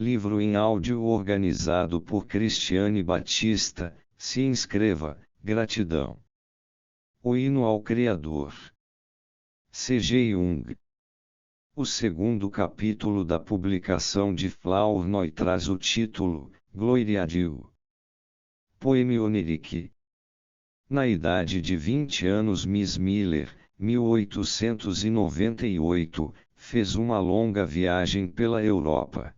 livro em áudio organizado por Cristiane Batista. Se inscreva, gratidão. O hino ao Criador. C.G. Jung. O segundo capítulo da publicação de Flournoy traz o título, Gloire à Dieu. Poème onirique. Na idade de 20 anos Miss Miller, 1898, fez uma longa viagem pela Europa.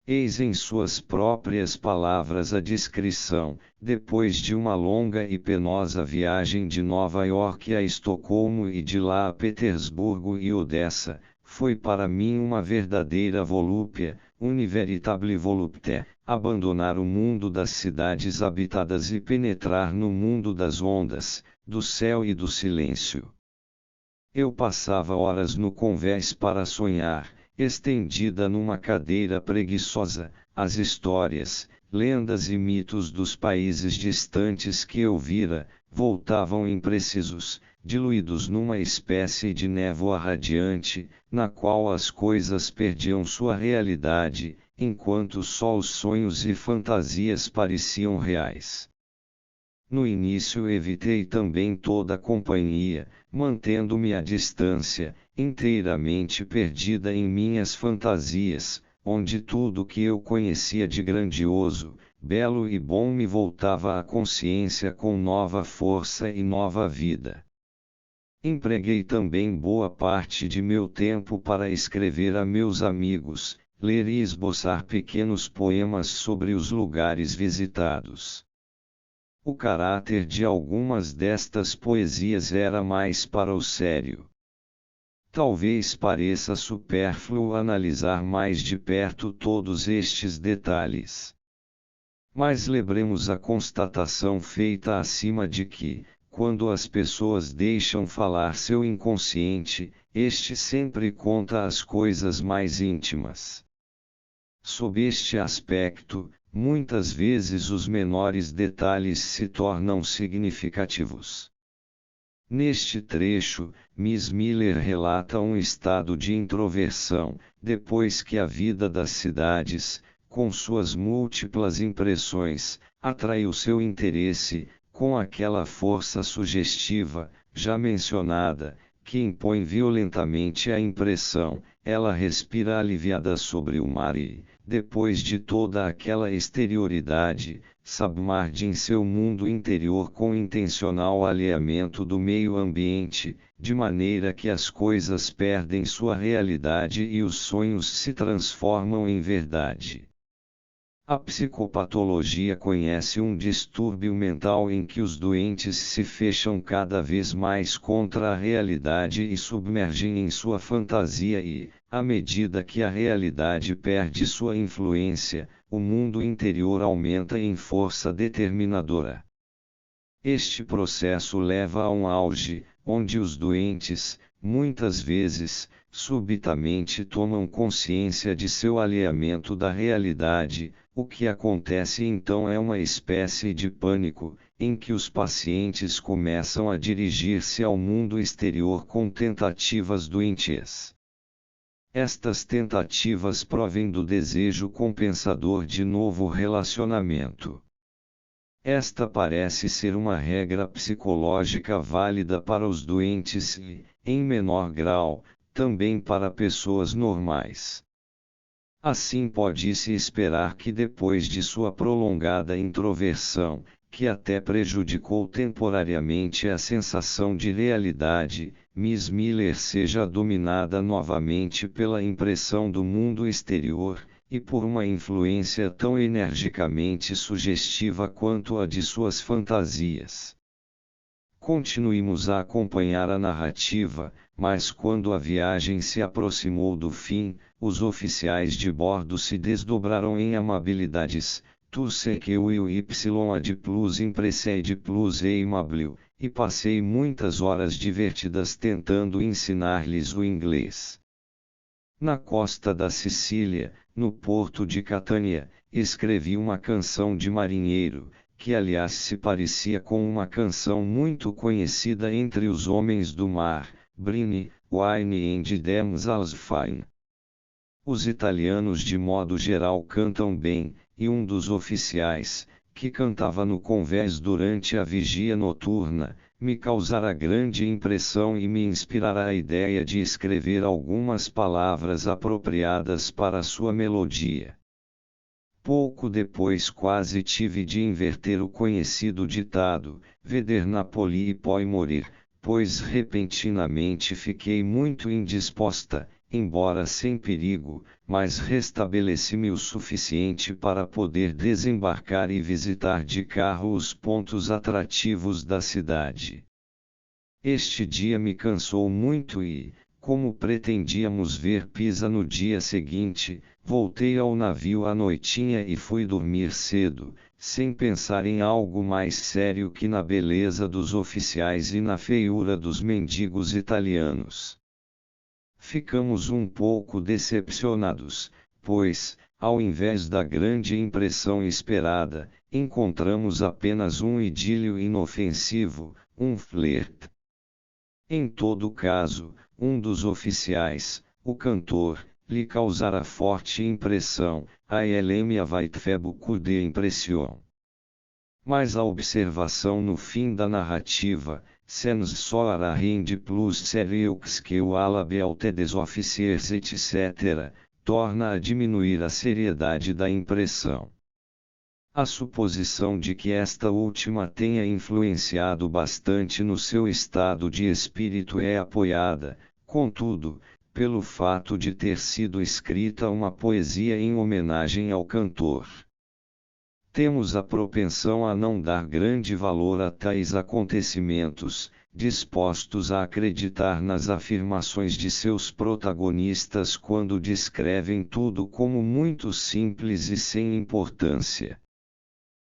Eis em suas próprias palavras a descrição: depois de uma longa e penosa viagem de Nova York a Estocolmo e de lá a Petersburgo e Odessa, foi para mim uma verdadeira volúpia, une véritable volupté, abandonar o mundo das cidades habitadas e penetrar no mundo das ondas, do céu e do silêncio. Eu passava horas no convés para sonhar, estendida numa cadeira preguiçosa, as histórias, lendas e mitos dos países distantes que eu vira, voltavam imprecisos, diluídos numa espécie de névoa radiante, na qual as coisas perdiam sua realidade, enquanto só os sonhos e fantasias pareciam reais. No início evitei também toda a companhia, mantendo-me à distância, inteiramente perdida em minhas fantasias, onde tudo que eu conhecia de grandioso, belo e bom me voltava à consciência com nova força e nova vida. Empreguei também boa parte de meu tempo para escrever a meus amigos, ler e esboçar pequenos poemas sobre os lugares visitados. O caráter de algumas destas poesias era mais para o sério. Talvez pareça supérfluo analisar mais de perto todos estes detalhes. Mas lembremos a constatação feita acima de que, quando as pessoas deixam falar seu inconsciente, este sempre conta as coisas mais íntimas. Sob este aspecto, muitas vezes os menores detalhes se tornam significativos. Neste trecho, Miss Miller relata um estado de introversão, depois que a vida das cidades, com suas múltiplas impressões, atraiu seu interesse, com aquela força sugestiva, já mencionada, que impõe violentamente a impressão, ela respira aliviada sobre o mar e, depois de toda aquela exterioridade, submerge em seu mundo interior com intencional alheamento do meio ambiente, de maneira que as coisas perdem sua realidade e os sonhos se transformam em verdade. A psicopatologia conhece um distúrbio mental em que os doentes se fecham cada vez mais contra a realidade e submergem em sua fantasia e, à medida que a realidade perde sua influência, o mundo interior aumenta em força determinadora. Este processo leva a um auge, onde os doentes, muitas vezes, subitamente tomam consciência de seu alheamento da realidade. O que acontece então é uma espécie de pânico, em que os pacientes começam a dirigir-se ao mundo exterior com tentativas doentias. Estas tentativas provêm do desejo compensador de novo relacionamento. Esta parece ser uma regra psicológica válida para os doentes e, em menor grau, também para pessoas normais. Assim pode-se esperar que depois de sua prolongada introversão, que até prejudicou temporariamente a sensação de realidade, Miss Miller seja dominada novamente pela impressão do mundo exterior, e por uma influência tão energicamente sugestiva quanto a de suas fantasias. Continuemos a acompanhar a narrativa, mas quando a viagem se aproximou do fim, os oficiais de bordo se desdobraram em amabilidades, tout ce que will y a de plus impressé de plus aimable, e passei muitas horas divertidas tentando ensinar-lhes o inglês. Na costa da Sicília, no porto de Catânia, escrevi uma canção de marinheiro, que aliás se parecia com uma canção muito conhecida entre os homens do mar, Brini, Wine and Damsels Fine. Os italianos de modo geral cantam bem, e um dos oficiais, que cantava no convés durante a vigia noturna, me causara grande impressão e me inspirara a ideia de escrever algumas palavras apropriadas para sua melodia. Pouco depois quase tive de inverter o conhecido ditado, veder Napoli e poi morir, pois repentinamente fiquei muito indisposta, embora sem perigo, mas restabeleci-me o suficiente para poder desembarcar e visitar de carro os pontos atrativos da cidade. Este dia me cansou muito e, como pretendíamos ver Pisa no dia seguinte, voltei ao navio à noitinha e fui dormir cedo, sem pensar em algo mais sério que na beleza dos oficiais e na feiura dos mendigos italianos. Ficamos um pouco decepcionados, pois, ao invés da grande impressão esperada, encontramos apenas um idílio inofensivo, um flerte. Em todo caso, um dos oficiais, o cantor, lhe causara forte impressão, a ele avait fait beaucoup d'impression. Mas a observação no fim da narrativa, sans soar rien de plus sérieux que o à la belté des officiers etc., torna a diminuir a seriedade da impressão. A suposição de que esta última tenha influenciado bastante no seu estado de espírito é apoiada, contudo, pelo fato de ter sido escrita uma poesia em homenagem ao cantor. Temos a propensão a não dar grande valor a tais acontecimentos, dispostos a acreditar nas afirmações de seus protagonistas quando descrevem tudo como muito simples e sem importância.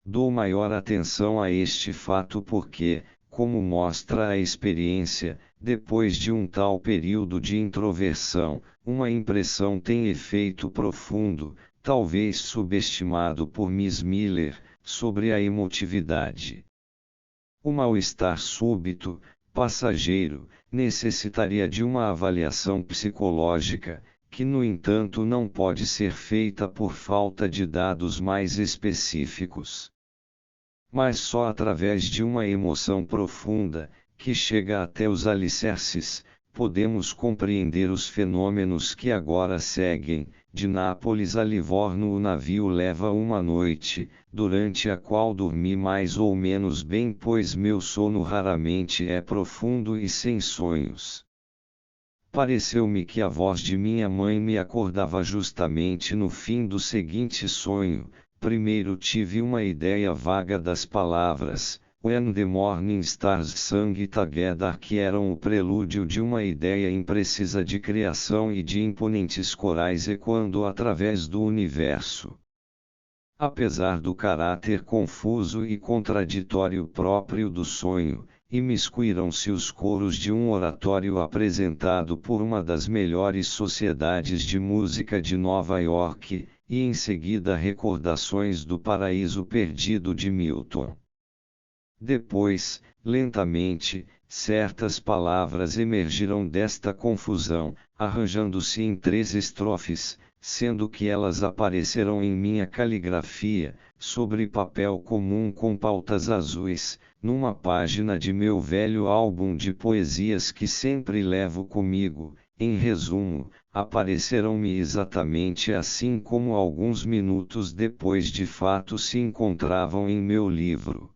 Dou maior atenção a este fato porque, como mostra a experiência, depois de um tal período de introversão, uma impressão tem efeito profundo, talvez subestimado por Miss Miller, sobre a emotividade. O mal-estar súbito, passageiro, necessitaria de uma avaliação psicológica, que no entanto não pode ser feita por falta de dados mais específicos. Mas só através de uma emoção profunda, que chega até os alicerces, podemos compreender os fenômenos que agora seguem. De Nápoles a Livorno o navio leva uma noite, durante a qual dormi mais ou menos bem, pois meu sono raramente é profundo e sem sonhos. Pareceu-me que a voz de minha mãe me acordava justamente no fim do seguinte sonho. Primeiro tive uma ideia vaga das palavras, When the Morning Stars Sang Together, que eram o prelúdio de uma ideia imprecisa de criação e de imponentes corais ecoando através do universo. Apesar do caráter confuso e contraditório próprio do sonho, imiscuíram-se os coros de um oratório apresentado por uma das melhores sociedades de música de Nova York, e em seguida recordações do Paraíso Perdido de Milton. Depois, lentamente, certas palavras emergiram desta confusão, arranjando-se em 3 estrofes, sendo que elas apareceram em minha caligrafia, sobre papel comum com pautas azuis, numa página de meu velho álbum de poesias que sempre levo comigo. Em resumo, apareceram-me exatamente assim como alguns minutos depois de fato se encontravam em meu livro.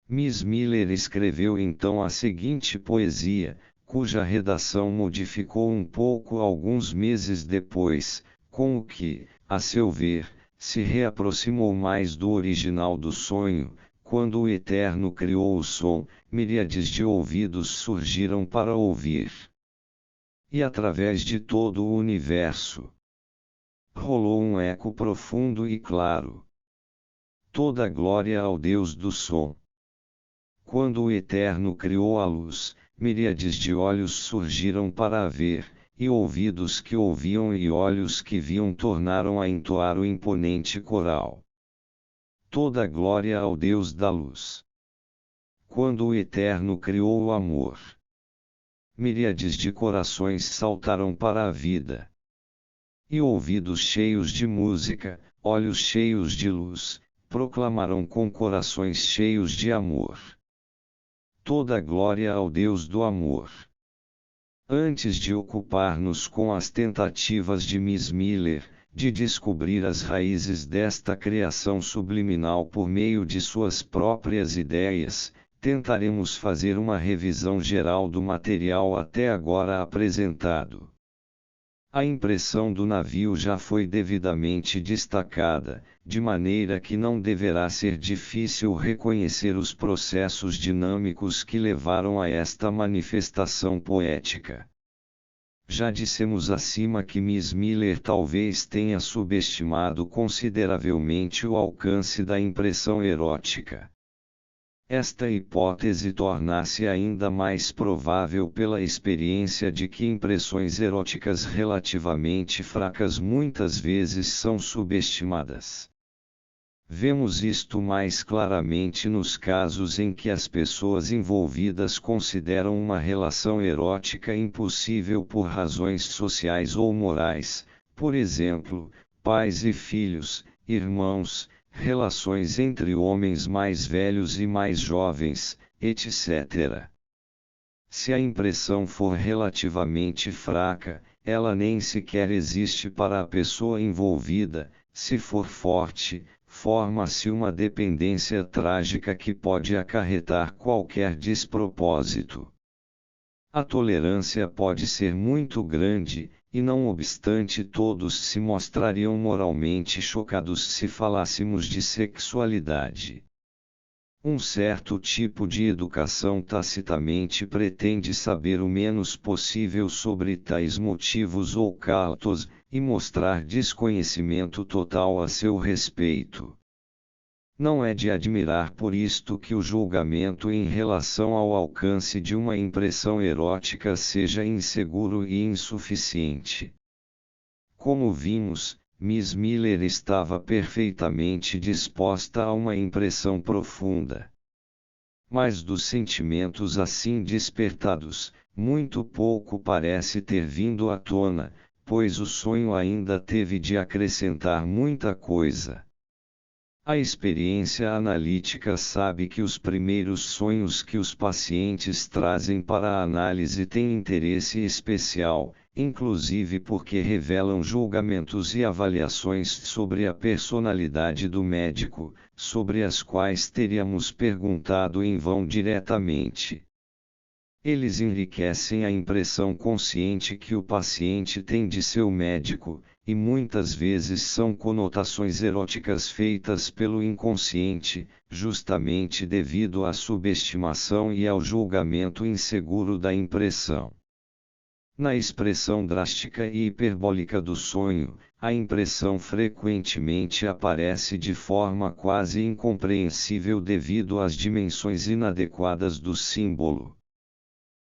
Miss Miller escreveu então a seguinte poesia, cuja redação modificou um pouco alguns meses depois, com o que, a seu ver, se reaproximou mais do original do sonho. Quando o Eterno criou o som, miríades de ouvidos surgiram para ouvir. E através de todo o universo rolou um eco profundo e claro. Toda glória ao Deus do som. Quando o Eterno criou a luz, miríades de olhos surgiram para a ver, e ouvidos que ouviam e olhos que viam tornaram a entoar o imponente coral. Toda glória ao Deus da luz. Quando o Eterno criou o amor, miríades de corações saltaram para a vida. e ouvidos cheios de música, olhos cheios de luz, proclamarão com corações cheios de amor. Toda glória ao Deus do amor. Antes de ocupar-nos com as tentativas de Miss Miller, de descobrir as raízes desta criação subliminal por meio de suas próprias ideias, tentaremos fazer uma revisão geral do material até agora apresentado. A impressão do navio já foi devidamente destacada, de maneira que não deverá ser difícil reconhecer os processos dinâmicos que levaram a esta manifestação poética. Já dissemos acima que Miss Miller talvez tenha subestimado consideravelmente o alcance da impressão erótica. Esta hipótese torna-se ainda mais provável pela experiência de que impressões eróticas relativamente fracas muitas vezes são subestimadas. Vemos isto mais claramente nos casos em que as pessoas envolvidas consideram uma relação erótica impossível por razões sociais ou morais, por exemplo, pais e filhos, irmãos, relações entre homens mais velhos e mais jovens, etc. Se a impressão for relativamente fraca, ela nem sequer existe para a pessoa envolvida. Se for forte, forma-se uma dependência trágica que pode acarretar qualquer despropósito. A tolerância pode ser muito grande, e não obstante todos se mostrariam moralmente chocados se falássemos de sexualidade. Um certo tipo de educação tacitamente pretende saber o menos possível sobre tais motivos ocultos, e mostrar desconhecimento total a seu respeito. Não é de admirar por isto que o julgamento em relação ao alcance de uma impressão erótica seja inseguro e insuficiente. Como vimos, Miss Miller estava perfeitamente disposta a uma impressão profunda. Mas dos sentimentos assim despertados, muito pouco parece ter vindo à tona, pois o sonho ainda teve de acrescentar muita coisa. A experiência analítica sabe que os primeiros sonhos que os pacientes trazem para a análise têm interesse especial, inclusive porque revelam julgamentos e avaliações sobre a personalidade do médico, sobre as quais teríamos perguntado em vão diretamente. Eles enriquecem a impressão consciente que o paciente tem de seu médico, e muitas vezes são conotações eróticas feitas pelo inconsciente, justamente devido à subestimação e ao julgamento inseguro da impressão. Na expressão drástica e hiperbólica do sonho, a impressão frequentemente aparece de forma quase incompreensível devido às dimensões inadequadas do símbolo.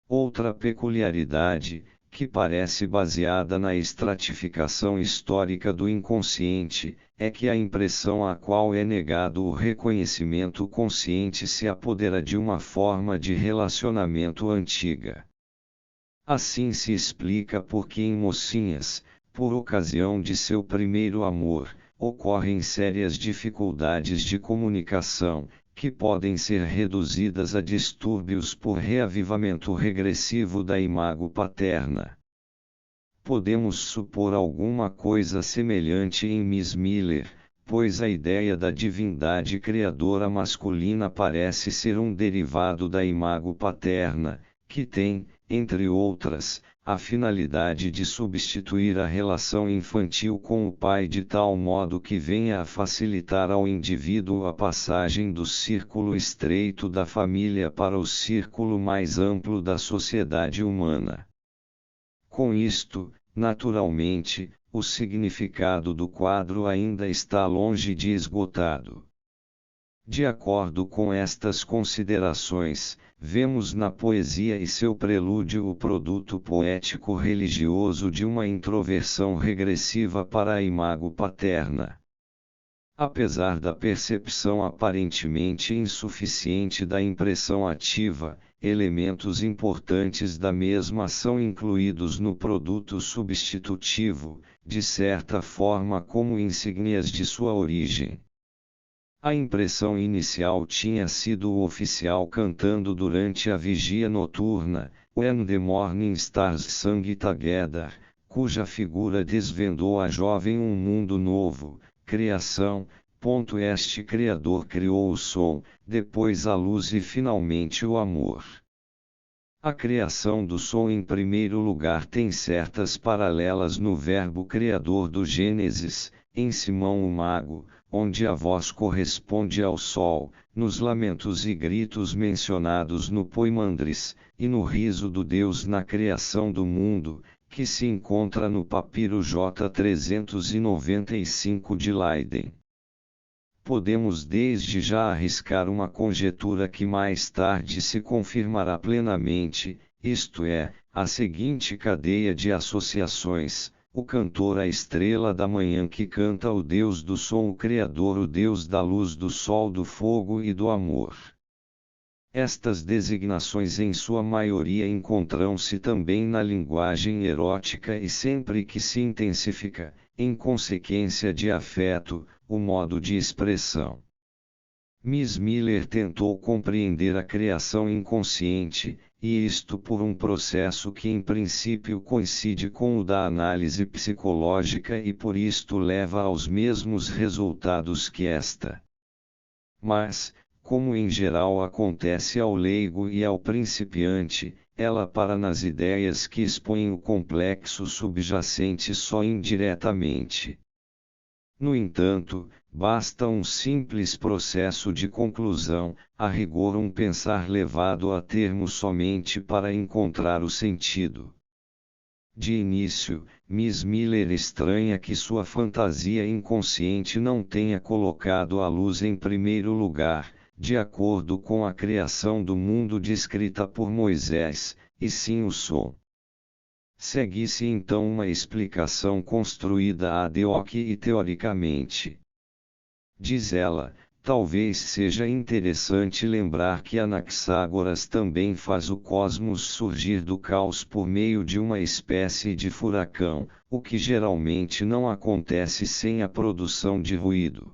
Outra peculiaridade, que parece baseada na estratificação histórica do inconsciente, é que a impressão à qual é negado o reconhecimento consciente se apodera de uma forma de relacionamento antiga. Assim se explica por que em mocinhas, por ocasião de seu primeiro amor, ocorrem sérias dificuldades de comunicação, que podem ser reduzidas a distúrbios por reavivamento regressivo da imago paterna. Podemos supor alguma coisa semelhante em Miss Miller, pois a ideia da divindade criadora masculina parece ser um derivado da imago paterna, que tem, entre outras, a finalidade de substituir a relação infantil com o pai de tal modo que venha a facilitar ao indivíduo a passagem do círculo estreito da família para o círculo mais amplo da sociedade humana. Com isto, naturalmente, o significado do quadro ainda está longe de esgotado. De acordo com estas considerações, vemos na poesia e seu prelúdio o produto poético religioso de uma introversão regressiva para a imago paterna. Apesar da percepção aparentemente insuficiente da impressão ativa, elementos importantes da mesma são incluídos no produto substitutivo, de certa forma como insígnias de sua origem. A impressão inicial tinha sido o oficial cantando durante a vigia noturna, When the Morning Stars Sang Together, cuja figura desvendou à jovem um mundo novo, criação. Este Criador criou o som, depois a luz e finalmente o amor. A criação do som em primeiro lugar tem certas paralelas no verbo criador do Gênesis, em Simão o Mago, onde a voz corresponde ao sol, nos lamentos e gritos mencionados no Poimandres, e no riso do Deus na criação do mundo, que se encontra no papiro J395 de Leiden. Podemos desde já arriscar uma conjetura que mais tarde se confirmará plenamente, isto é, a seguinte cadeia de associações: o cantor a estrela da manhã que canta o Deus do som, o Criador, o Deus da luz, do sol, do fogo e do amor. Estas designações em sua maioria encontram-se também na linguagem erótica e sempre que se intensifica, em consequência de afeto, o modo de expressão. Miss Miller tentou compreender a criação inconsciente, e isto por um processo que em princípio coincide com o da análise psicológica e por isto leva aos mesmos resultados que esta. Mas, como em geral acontece ao leigo e ao principiante, ela para nas ideias que expõem o complexo subjacente só indiretamente. No entanto, basta um simples processo de conclusão, a rigor um pensar levado a termo somente para encontrar o sentido. De início, Miss Miller estranha que sua fantasia inconsciente não tenha colocado a luz em primeiro lugar, de acordo com a criação do mundo descrita por Moisés, e sim o som. Segue-se então uma explicação construída ad hoc e teoricamente. Diz ela, talvez seja interessante lembrar que Anaxágoras também faz o cosmos surgir do caos por meio de uma espécie de furacão, o que geralmente não acontece sem a produção de ruído.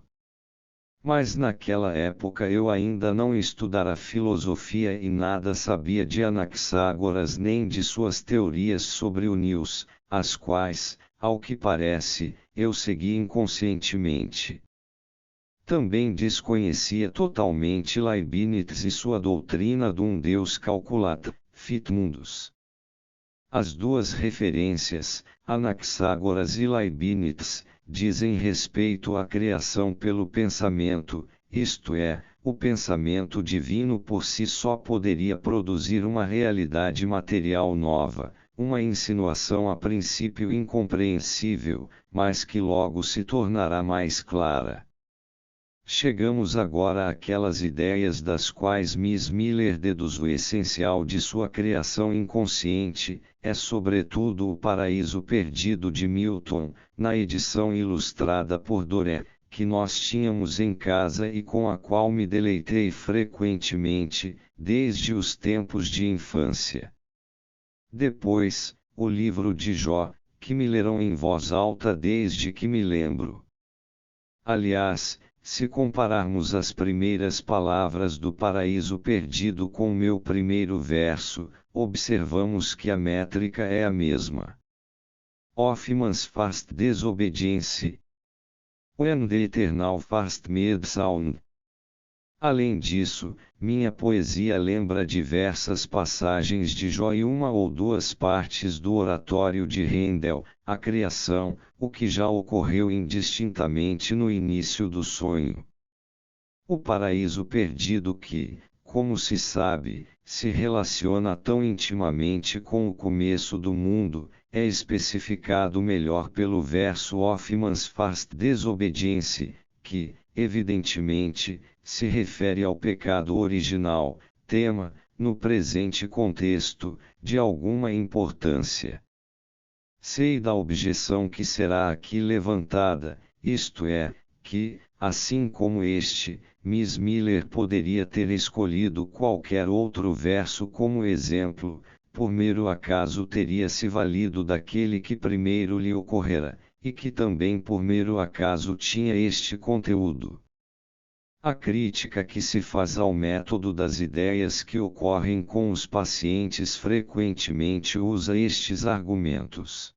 Mas naquela época eu ainda não estudara filosofia e nada sabia de Anaxágoras nem de suas teorias sobre o Nous, as quais, ao que parece, eu segui inconscientemente. Também desconhecia totalmente Leibniz e sua doutrina de um Deus calculata, fit mundus. As duas referências, Anaxágoras e Leibniz, dizem respeito à criação pelo pensamento, isto é, o pensamento divino por si só poderia produzir uma realidade material nova, uma insinuação a princípio incompreensível, mas que logo se tornará mais clara. Chegamos agora àquelas ideias das quais Miss Miller deduz o essencial de sua criação inconsciente, é sobretudo o Paraíso Perdido de Milton, na edição ilustrada por Doré, que nós tínhamos em casa e com a qual me deleitei frequentemente, desde os tempos de infância. Depois, o livro de Jó, que me lerão em voz alta desde que me lembro. Aliás, se compararmos as primeiras palavras do Paraíso Perdido com o meu primeiro verso, observamos que a métrica é a mesma. Hoffmann's Fast Desobedience. When the Eternal Fast Made Sound. Além disso, minha poesia lembra diversas passagens de Jó e uma ou duas partes do oratório de Handel, a criação, o que já ocorreu indistintamente no início do sonho. O paraíso perdido que, como se sabe, se relaciona tão intimamente com o começo do mundo, é especificado melhor pelo verso Hoffmann's Fast Desobedience, que, evidentemente, se refere ao pecado original, tema, no presente contexto, de alguma importância. Sei da objeção que será aqui levantada, isto é, que, assim como este, Miss Miller poderia ter escolhido qualquer outro verso como exemplo, por mero acaso teria se valido daquele que primeiro lhe ocorrera, e que também por mero acaso tinha este conteúdo. A crítica que se faz ao método das ideias que ocorrem com os pacientes frequentemente usa estes argumentos.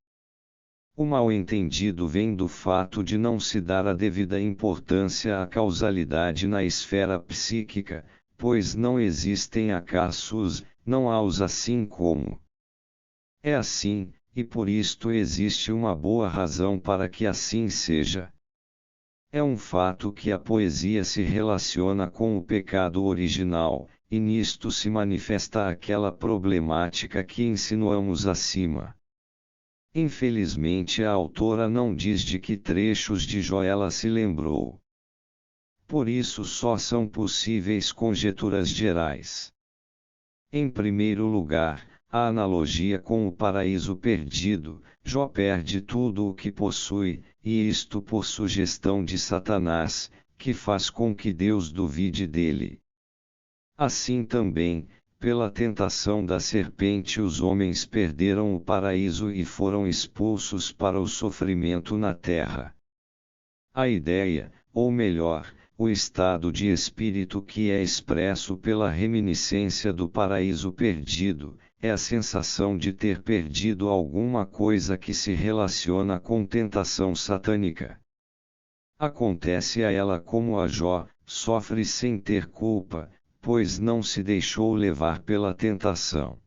O mal-entendido vem do fato de não se dar a devida importância à causalidade na esfera psíquica, pois não existem acasos, não há-os assim como. É assim, e por isto existe uma boa razão para que assim seja. É um fato que a poesia se relaciona com o pecado original, e nisto se manifesta aquela problemática que insinuamos acima. Infelizmente a autora não diz de que trechos de Jó ela se lembrou. Por isso só são possíveis conjecturas gerais. Em primeiro lugar, a analogia com o paraíso perdido, Jó perde tudo o que possui, e isto por sugestão de Satanás, que faz com que Deus duvide dele. Assim também, pela tentação da serpente os homens perderam o paraíso e foram expulsos para o sofrimento na terra. A ideia, ou melhor, o estado de espírito que é expresso pela reminiscência do paraíso perdido, é a sensação de ter perdido alguma coisa que se relaciona com tentação satânica. Acontece a ela como a Jó, sofre sem ter culpa, pois não se deixou levar pela tentação.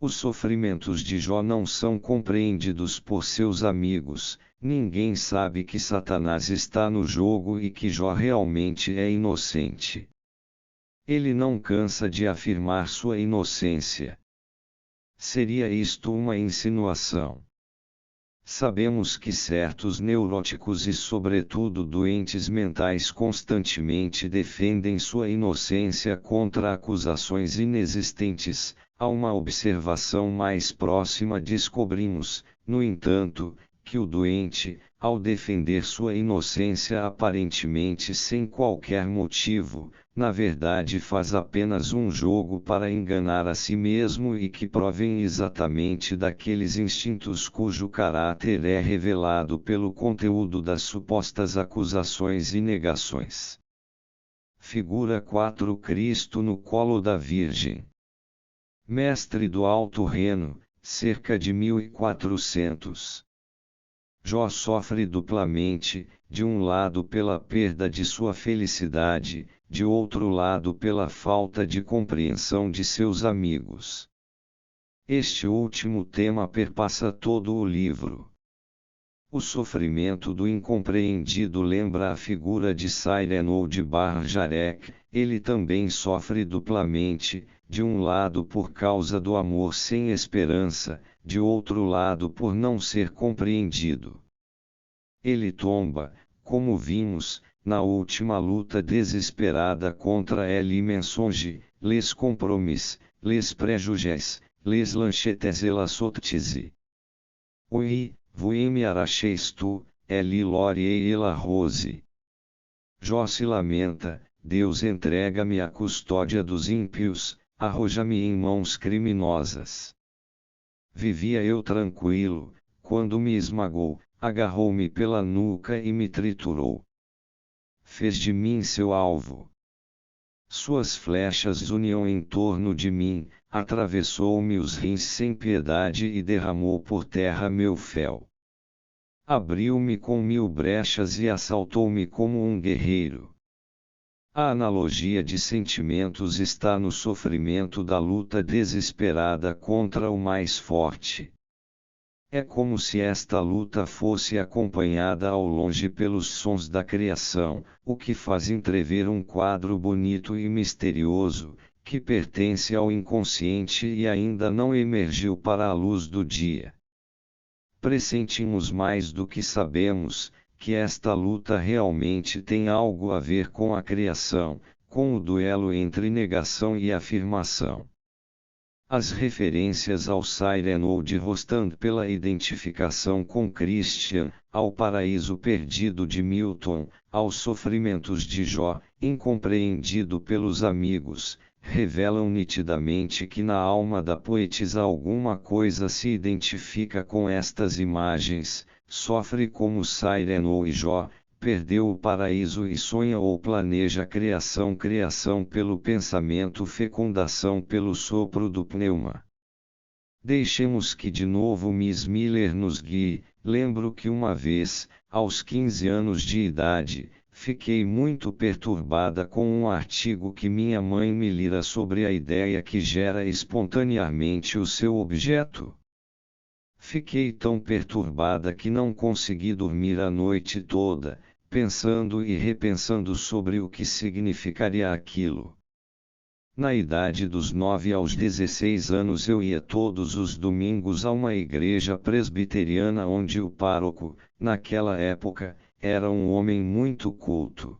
Os sofrimentos de Jó não são compreendidos por seus amigos, ninguém sabe que Satanás está no jogo e que Jó realmente é inocente. Ele não cansa de afirmar sua inocência. Seria isto uma insinuação? Sabemos que certos neuróticos e sobretudo doentes mentais constantemente defendem sua inocência contra acusações inexistentes. A uma observação mais próxima descobrimos, no entanto, que o doente, ao defender sua inocência aparentemente sem qualquer motivo, na verdade faz apenas um jogo para enganar a si mesmo e que provém exatamente daqueles instintos cujo caráter é revelado pelo conteúdo das supostas acusações e negações. Figura 4 Cristo no colo da Virgem. Mestre do Alto Reno, cerca de 1400. Jó sofre duplamente, de um lado pela perda de sua felicidade, de outro lado pela falta de compreensão de seus amigos. Este último tema perpassa todo o livro. O sofrimento do incompreendido lembra a figura de Siren ou de Bar-Jarek, ele também sofre duplamente, de um lado por causa do amor sem esperança, de outro lado por não ser compreendido. Ele tomba, como vimos, na última luta desesperada contra les mensonges, les compromis, les préjugés, les lanchetes et la sottise. Oui, vous me arracheis tu, laurier et la rose. Jó se lamenta, Deus entrega-me à custódia dos ímpios, arroja-me em mãos criminosas. Vivia eu tranquilo, quando me esmagou, agarrou-me pela nuca e me triturou. Fez de mim seu alvo. Suas flechas uniam em torno de mim, atravessou-me os rins sem piedade e derramou por terra meu fel. Abriu-me com 1000 brechas e assaltou-me como um guerreiro. A analogia de sentimentos está no sofrimento da luta desesperada contra o mais forte. É como se esta luta fosse acompanhada ao longe pelos sons da criação, o que faz entrever um quadro bonito e misterioso, que pertence ao inconsciente e ainda não emergiu para a luz do dia. Pressentimos mais do que sabemos, que esta luta realmente tem algo a ver com a criação, com o duelo entre negação e afirmação. As referências ao Cyrano de Rostand pela identificação com Christian, ao paraíso perdido de Milton, aos sofrimentos de Jó, incompreendido pelos amigos, revelam nitidamente que na alma da poetisa alguma coisa se identifica com estas imagens, sofre como Cyrano e Jó, perdeu o paraíso e sonha ou planeja criação pelo pensamento, fecundação pelo sopro do pneuma. Deixemos que de novo Miss Miller nos guie. Lembro que uma vez, aos 15 anos de idade, fiquei muito perturbada com um artigo que minha mãe me lira sobre a ideia que gera espontaneamente o seu objeto. Fiquei tão perturbada que não consegui dormir a noite toda, pensando e repensando sobre o que significaria aquilo. Na idade dos 9 aos 16 anos eu ia todos os domingos a uma igreja presbiteriana onde o pároco, naquela época, era um homem muito culto.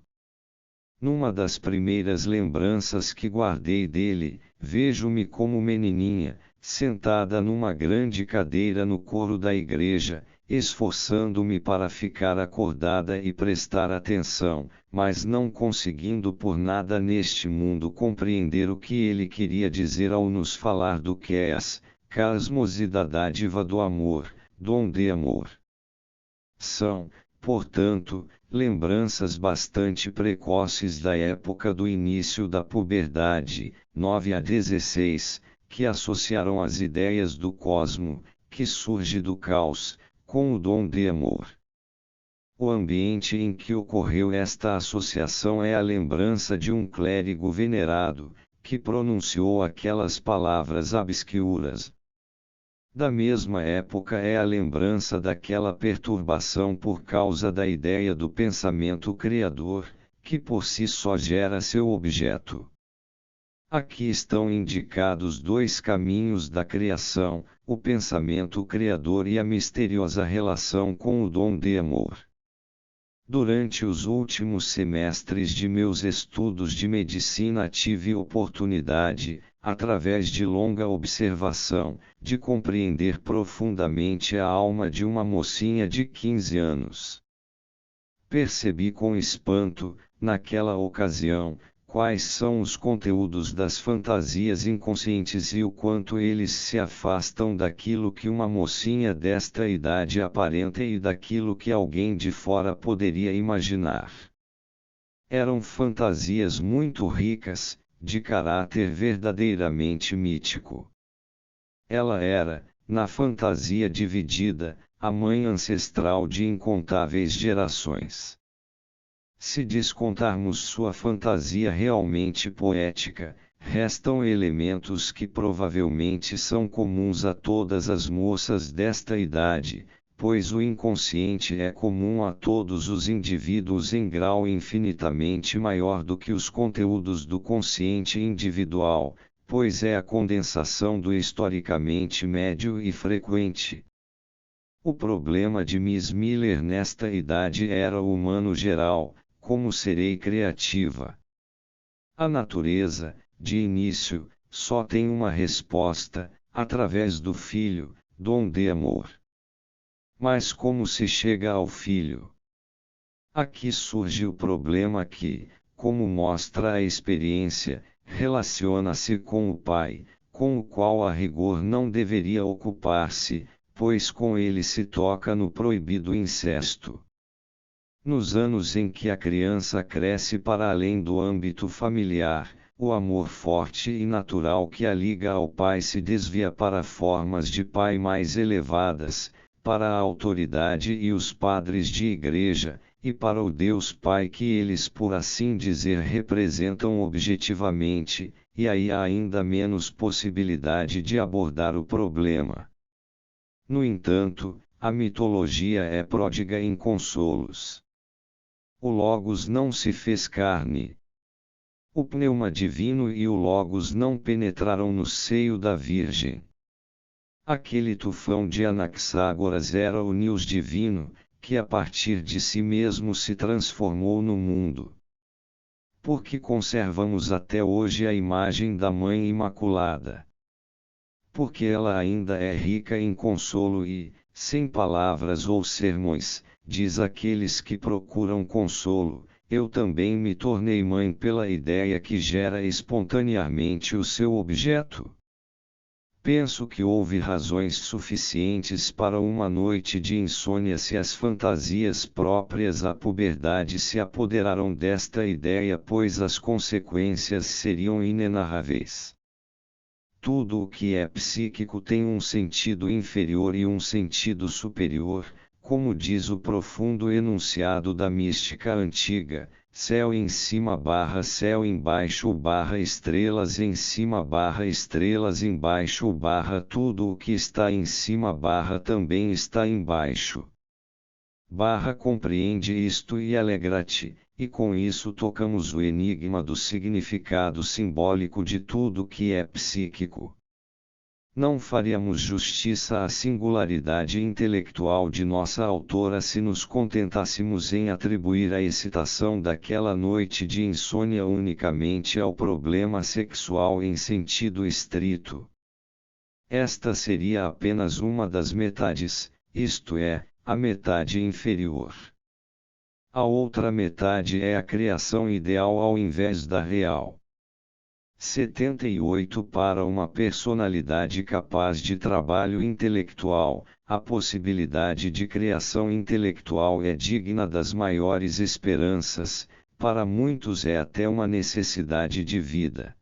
Numa das primeiras lembranças que guardei dele, vejo-me como menininha, sentada numa grande cadeira no coro da igreja, esforçando-me para ficar acordada e prestar atenção, mas não conseguindo por nada neste mundo compreender o que ele queria dizer ao nos falar do que és, cosmos e da dádiva do amor, dom de amor. São, portanto, lembranças bastante precoces da época do início da puberdade, 9 a 16, que associaram as ideias do cosmo, que surge do caos, com o dom de amor. O ambiente em que ocorreu esta associação é a lembrança de um clérigo venerado, que pronunciou aquelas palavras obscuras. Da mesma época é a lembrança daquela perturbação por causa da ideia do pensamento criador, que por si só gera seu objeto. Aqui estão indicados dois caminhos da criação, o pensamento criador e a misteriosa relação com o dom de amor. Durante os últimos semestres de meus estudos de medicina tive oportunidade, através de longa observação, de compreender profundamente a alma de uma mocinha de 15 anos. Percebi com espanto, naquela ocasião, quais são os conteúdos das fantasias inconscientes e o quanto eles se afastam daquilo que uma mocinha desta idade aparenta e daquilo que alguém de fora poderia imaginar. Eram fantasias muito ricas, de caráter verdadeiramente mítico. Ela era, na fantasia dividida, a mãe ancestral de incontáveis gerações. Se descontarmos sua fantasia realmente poética, restam elementos que provavelmente são comuns a todas as moças desta idade, pois o inconsciente é comum a todos os indivíduos em grau infinitamente maior do que os conteúdos do consciente individual, pois é a condensação do historicamente médio e frequente. O problema de Miss Miller nesta idade era o humano geral. Como serei criativa? A natureza, de início, só tem uma resposta, através do filho, dom de amor. Mas como se chega ao filho? Aqui surge o problema que, como mostra a experiência, relaciona-se com o pai, com o qual a rigor não deveria ocupar-se, pois com ele se toca no proibido incesto. Nos anos em que a criança cresce para além do âmbito familiar, o amor forte e natural que a liga ao pai se desvia para formas de pai mais elevadas, para a autoridade e os padres de igreja, e para o Deus Pai que eles por assim dizer representam objetivamente, e aí há ainda menos possibilidade de abordar o problema. No entanto, a mitologia é pródiga em consolos. O Logos não se fez carne. O pneuma divino e o Logos não penetraram no seio da Virgem. Aquele tufão de Anaxágoras era o Neus divino, que a partir de si mesmo se transformou no mundo. Porque conservamos até hoje a imagem da Mãe Imaculada. porque ela ainda é rica em consolo e, sem palavras ou sermões, diz àqueles que procuram consolo, eu também me tornei mãe pela ideia que gera espontaneamente o seu objeto. Penso que houve razões suficientes para uma noite de insônia se as fantasias próprias à puberdade se apoderaram desta ideia, pois as consequências seriam inenarráveis. Tudo o que é psíquico tem um sentido inferior e um sentido superior, como diz o profundo enunciado da mística antiga, céu em cima / céu embaixo / estrelas em cima / estrelas embaixo / tudo o que está em cima / também está embaixo. Compreende isto e alegra-te, e com isso tocamos o enigma do significado simbólico de tudo que é psíquico. Não faríamos justiça à singularidade intelectual de nossa autora se nos contentássemos em atribuir a excitação daquela noite de insônia unicamente ao problema sexual em sentido estrito. Esta seria apenas uma das metades, isto é, a metade inferior. A outra metade é a criação ideal ao invés da real. 78 Para uma personalidade capaz de trabalho intelectual, a possibilidade de criação intelectual é digna das maiores esperanças, para muitos é até uma necessidade de vida.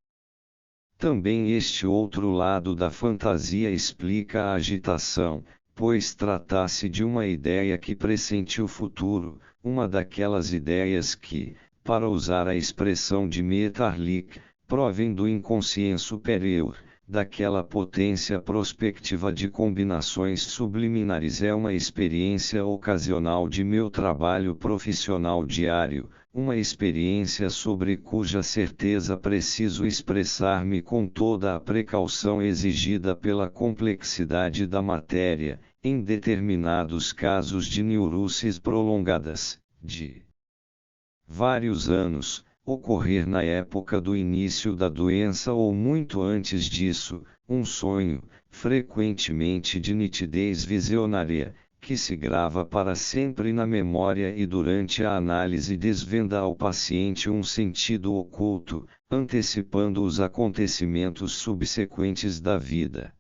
Também este outro lado da fantasia explica a agitação, pois trata-se de uma ideia que pressente o futuro, uma daquelas ideias que, para usar a expressão de Metternich, provém do inconsciente superior, daquela potência prospectiva de combinações subliminares. É uma experiência ocasional de meu trabalho profissional diário, uma experiência sobre cuja certeza preciso expressar-me com toda a precaução exigida pela complexidade da matéria, em determinados casos de neuroses prolongadas, de vários anos, ocorrer na época do início da doença ou muito antes disso, um sonho, frequentemente de nitidez visionária, que se grava para sempre na memória e durante a análise desvenda ao paciente um sentido oculto, antecipando os acontecimentos subsequentes da vida.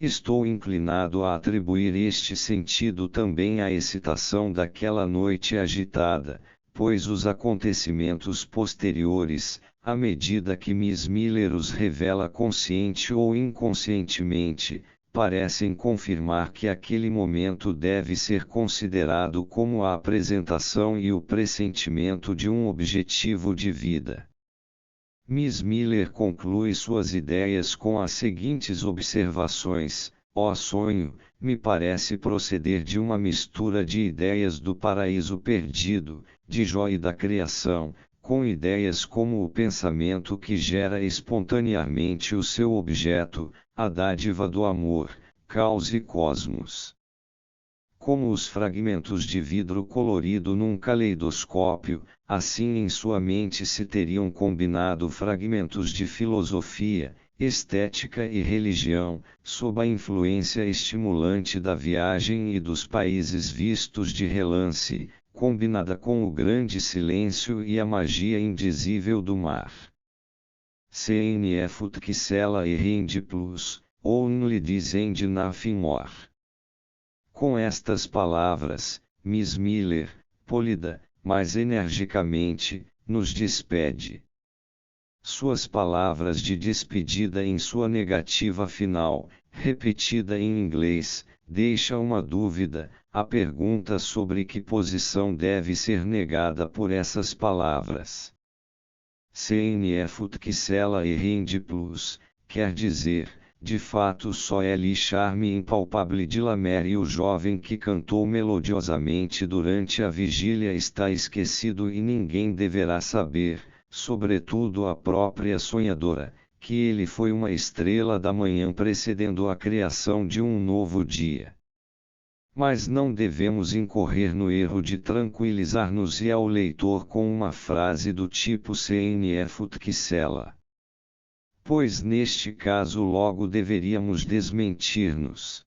Estou inclinado a atribuir este sentido também à excitação daquela noite agitada, pois os acontecimentos posteriores, à medida que Miss Miller os revela consciente ou inconscientemente, parecem confirmar que aquele momento deve ser considerado como a apresentação e o pressentimento de um objetivo de vida. Miss Miller conclui suas ideias com as seguintes observações: ó sonho, me parece proceder de uma mistura de ideias do paraíso perdido, de Jó e da criação, com ideias como o pensamento que gera espontaneamente o seu objeto, a dádiva do amor, caos e cosmos. Como os fragmentos de vidro colorido num caleidoscópio, assim em sua mente se teriam combinado fragmentos de filosofia, estética e religião, sob a influência estimulante da viagem e dos países vistos de relance, combinada com o grande silêncio e a magia indizível do mar. CNF Utkisela e Rende Plus, Only This and Nothing More. Com estas palavras, Miss Miller, polida, mas energicamente, nos despede. Suas palavras de despedida em sua negativa final, repetida em inglês, deixa uma dúvida, a pergunta sobre que posição deve ser negada por essas palavras. CNF Utkisela e Rende Plus, quer dizer, de fato só é lhe charme impalpável de Lamer e o jovem que cantou melodiosamente durante a vigília está esquecido e ninguém deverá saber, sobretudo a própria sonhadora, que ele foi uma estrela da manhã precedendo a criação de um novo dia. Mas não devemos incorrer no erro de tranquilizar-nos e ao leitor com uma frase do tipo CNF Utkisela. pois neste caso logo deveríamos desmentir-nos.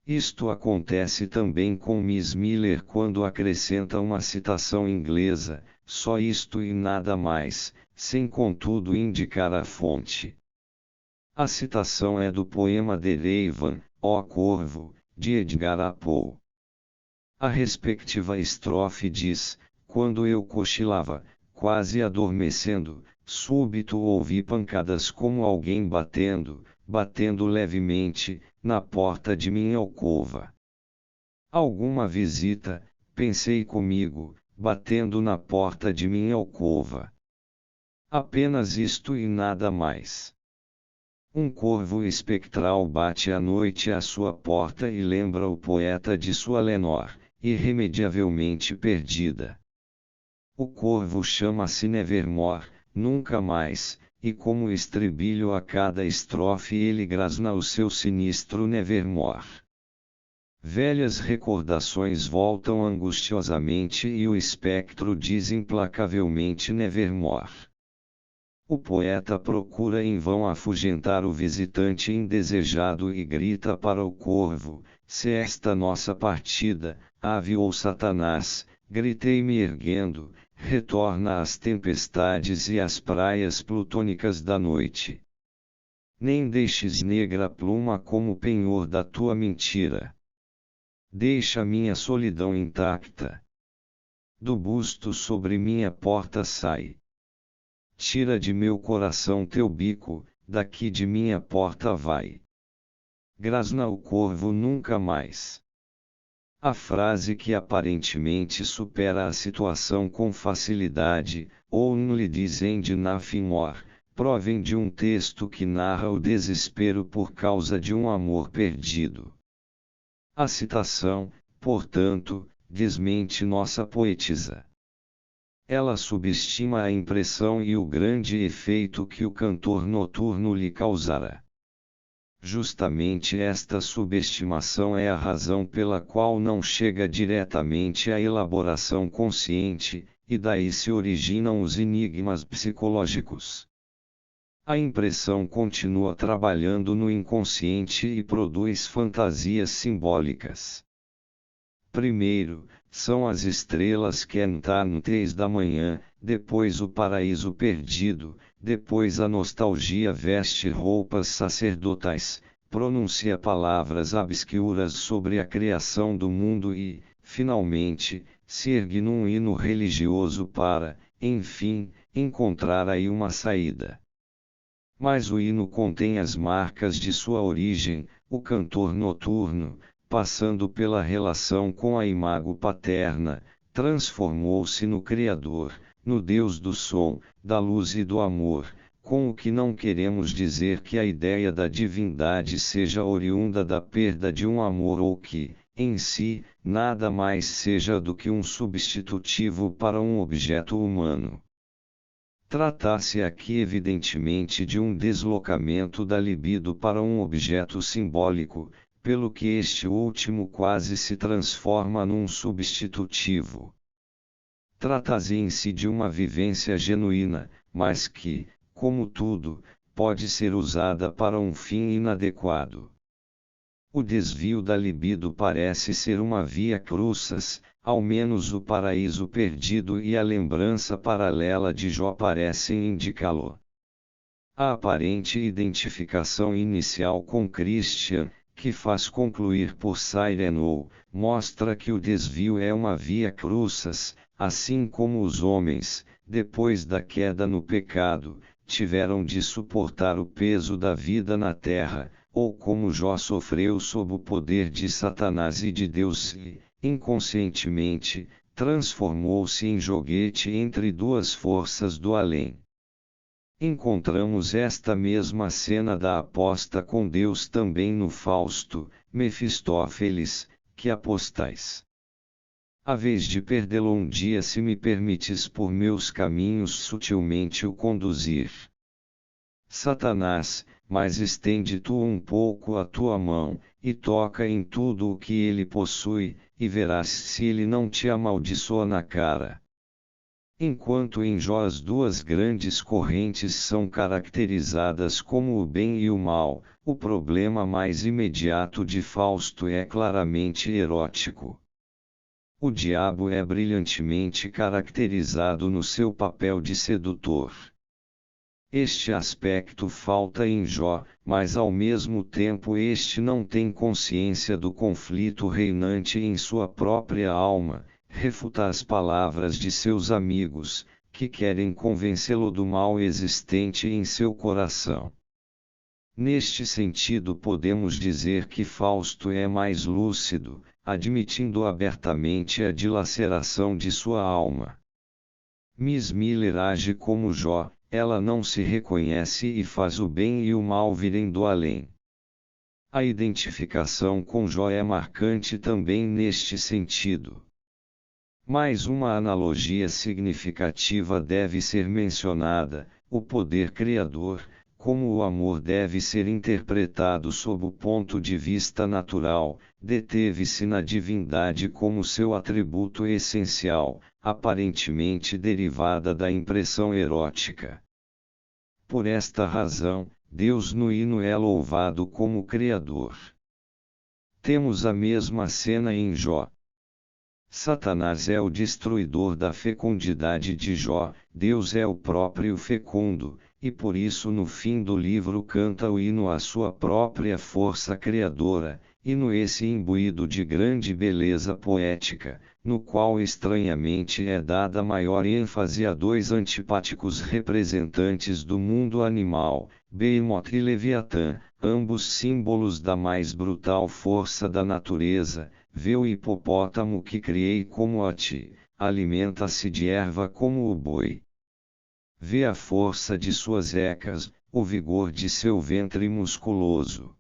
Isto acontece também com Miss Miller quando acrescenta uma citação inglesa, só isto e nada mais, sem contudo indicar a fonte. A citação é do poema The Raven, Ó Corvo, de Edgar A. Poe. A respectiva estrofe diz: quando eu cochilava, quase adormecendo, súbito ouvi pancadas como alguém batendo levemente, na porta de minha alcova. Alguma visita, pensei comigo, batendo na porta de minha alcova. Apenas isto e nada mais. Um corvo espectral bate à noite à sua porta e lembra o poeta de sua Lenore, irremediavelmente perdida. O corvo chama-se Nevermore, nunca mais, e como estribilho a cada estrofe ele grasna o seu sinistro Nevermore. Velhas recordações voltam angustiosamente e o espectro diz implacavelmente Nevermore. O poeta procura em vão afugentar o visitante indesejado e grita para o corvo: se esta nossa partida, ave ou Satanás, gritei me erguendo, retorna às tempestades e às praias plutônicas da noite. Nem deixes negra pluma como penhor da tua mentira. Deixa minha solidão intacta. Do busto sobre minha porta sai. Tira de meu coração teu bico, daqui de minha porta vai. Grasna o corvo nunca mais. A frase que aparentemente supera a situação com facilidade, Only this and nothing more, provém de um texto que narra o desespero por causa de um amor perdido. A citação, portanto, desmente nossa poetisa. Ela subestima a impressão e o grande efeito que o cantor noturno lhe causara. Justamente esta subestimação é a razão pela qual não chega diretamente à elaboração consciente, e daí se originam os enigmas psicológicos. A impressão continua trabalhando no inconsciente e produz fantasias simbólicas. Primeiro, são as estrelas que cantam da manhã, depois o paraíso perdido, depois a nostalgia veste roupas sacerdotais, pronuncia palavras obscuras sobre a criação do mundo e, finalmente, se ergue num hino religioso para, enfim, encontrar aí uma saída. Mas o hino contém as marcas de sua origem, o cantor noturno, passando pela relação com a imago paterna, transformou-se no Criador, no Deus do som, da luz e do amor, com o que não queremos dizer que a ideia da divindade seja oriunda da perda de um amor ou que, em si, nada mais seja do que um substitutivo para um objeto humano. Trata-se aqui evidentemente de um deslocamento da libido para um objeto simbólico, pelo que este último quase se transforma num substitutivo. Trata-se em si de uma vivência genuína, mas que, como tudo, pode ser usada para um fim inadequado. O desvio da libido parece ser uma via crucis, ao menos o paraíso perdido e a lembrança paralela de Jó parecem indicá-lo. A aparente identificação inicial com Christian, que faz concluir por Cyrano, mostra que o desvio é uma via crucis, assim como os homens, depois da queda no pecado, tiveram de suportar o peso da vida na terra, ou como Jó sofreu sob o poder de Satanás e de Deus e, inconscientemente, transformou-se em joguete entre duas forças do além. Encontramos esta mesma cena da aposta com Deus também no Fausto, Mefistófeles, que apostais. A vez de perdê-lo um dia se me permites por meus caminhos sutilmente o conduzir. Satanás, mas estende tu um pouco a tua mão, e toca em tudo o que ele possui, e verás se ele não te amaldiçoa na cara. Enquanto em Jó as duas grandes correntes são caracterizadas como o bem e o mal, o problema mais imediato de Fausto é claramente erótico. O diabo é brilhantemente caracterizado no seu papel de sedutor. Este aspecto falta em Jó, mas ao mesmo tempo este não tem consciência do conflito reinante em sua própria alma, refuta as palavras de seus amigos, que querem convencê-lo do mal existente em seu coração. Neste sentido podemos dizer que Fausto é mais lúcido, admitindo abertamente a dilaceração de sua alma. Miss Miller age como Jó, ela não se reconhece e faz o bem e o mal virem do além. A identificação com Jó é marcante também neste sentido. Mais uma analogia significativa deve ser mencionada: o poder criador, como o amor deve ser interpretado sob o ponto de vista natural, deteve-se na divindade como seu atributo essencial, aparentemente derivada da impressão erótica. Por esta razão, Deus no hino é louvado como Criador. Temos a mesma cena em Jó. Satanás é o destruidor da fecundidade de Jó, Deus é o próprio fecundo, e por isso no fim do livro canta o hino à sua própria força criadora, hino esse imbuído de grande beleza poética, no qual estranhamente é dada maior ênfase a dois antipáticos representantes do mundo animal, Behemoth e Leviatã, ambos símbolos da mais brutal força da natureza. Vê o hipopótamo que criei como a ti, alimenta-se de erva como o boi. Vê a força de suas ecas, o vigor de seu ventre musculoso.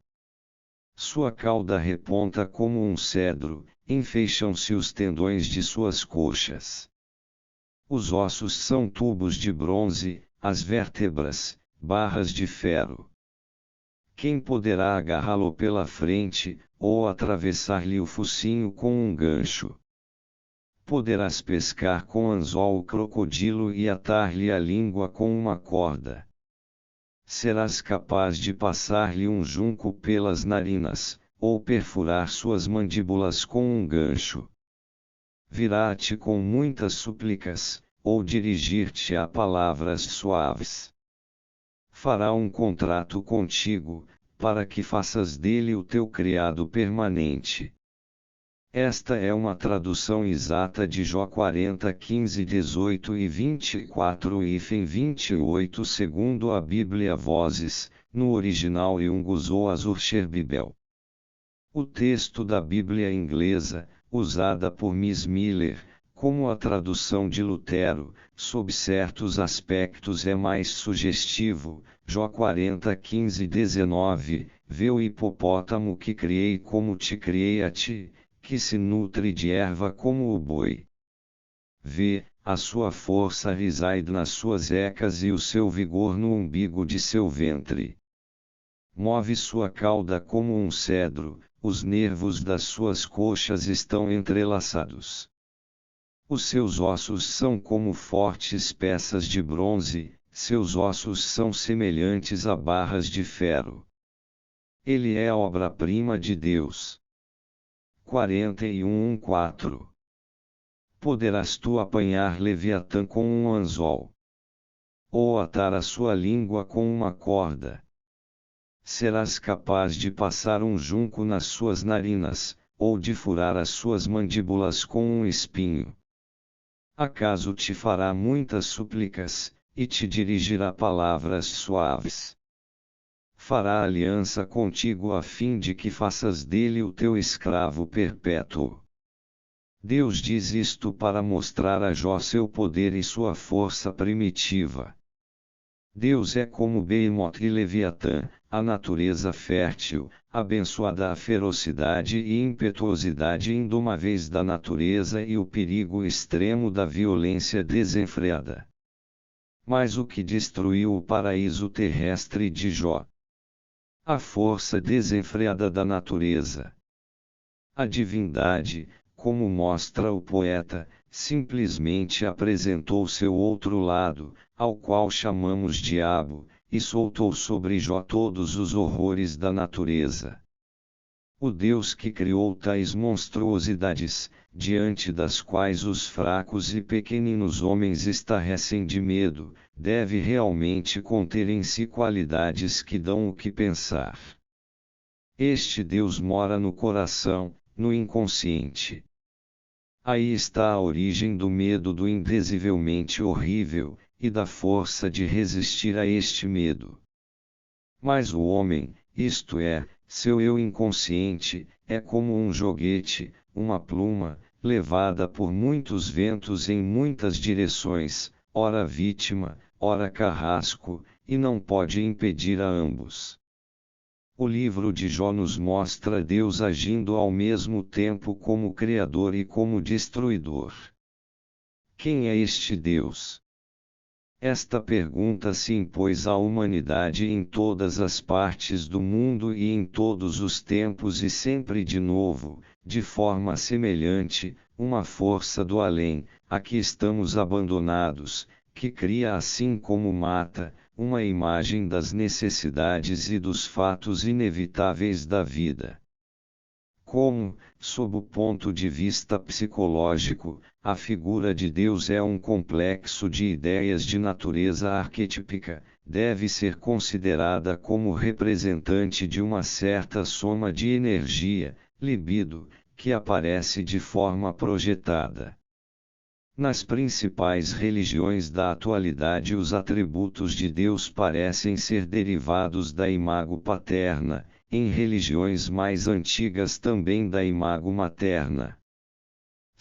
Sua cauda reponta como um cedro, enfeixam-se os tendões de suas coxas. Os ossos são tubos de bronze, as vértebras, barras de ferro. Quem poderá agarrá-lo pela frente, ou atravessar-lhe o focinho com um gancho? Poderás pescar com anzol o crocodilo e atar-lhe a língua com uma corda. Serás capaz de passar-lhe um junco pelas narinas, ou perfurar suas mandíbulas com um gancho. Virá-te com muitas súplicas, ou dirigir-te a palavras suaves. Fará um contrato contigo, para que faças dele o teu criado permanente. Esta é uma tradução exata de Jó 40, 15, 18 e 24 e 28 segundo a Bíblia Vozes, no original Yungus ou Azur Bibel. O texto da Bíblia inglesa, usada por Miss Miller, como a tradução de Lutero, sob certos aspectos é mais sugestivo. Jó 40, 15, 19, vê o hipopótamo que criei como te criei a ti, que se nutre de erva como o boi. Vê, a sua força reside nas suas ecas e o seu vigor no umbigo de seu ventre. Move sua cauda como um cedro, os nervos das suas coxas estão entrelaçados. Os seus ossos são como fortes peças de bronze, seus ossos são semelhantes a barras de ferro. Ele é a obra-prima de Deus. 41:4. Poderás tu apanhar Leviatã com um anzol? Ou atar a sua língua com uma corda? Serás capaz de passar um junco nas suas narinas, ou de furar as suas mandíbulas com um espinho? Acaso te fará muitas súplicas, e te dirigirá palavras suaves? Fará aliança contigo a fim de que faças dele o teu escravo perpétuo. Deus diz isto para mostrar a Jó seu poder e sua força primitiva. Deus é como Behemoth e Leviatã, a natureza fértil, abençoada a ferocidade e impetuosidade indomáveis da natureza e o perigo extremo da violência desenfreada. Mas o que destruiu o paraíso terrestre de Jó? A força desenfreada da natureza. A divindade, como mostra o poeta, simplesmente apresentou seu outro lado, ao qual chamamos diabo, e soltou sobre Jó todos os horrores da natureza. O Deus que criou tais monstruosidades, diante das quais os fracos e pequeninos homens estarrecem de medo, deve realmente conter em si qualidades que dão o que pensar. Este Deus mora no coração, no inconsciente. Aí está a origem do medo do indezivelmente horrível, e da força de resistir a este medo. Mas o homem, isto é, seu eu inconsciente, é como um joguete, uma pluma, levada por muitos ventos em muitas direções, ora vítima, ora carrasco, e não pode impedir a ambos. O livro de Jó nos mostra Deus agindo ao mesmo tempo como Criador e como Destruidor. Quem é este Deus? Esta pergunta se impôs à humanidade em todas as partes do mundo e em todos os tempos e sempre de novo, de forma semelhante, uma força do além, a que estamos abandonados, que cria assim como mata, uma imagem das necessidades e dos fatos inevitáveis da vida. Como, sob o ponto de vista psicológico, a figura de Deus é um complexo de ideias de natureza arquetípica, deve ser considerada como representante de uma certa soma de energia, libido, que aparece de forma projetada. Nas principais religiões da atualidade, os atributos de Deus parecem ser derivados da imago paterna, em religiões mais antigas também da imago materna.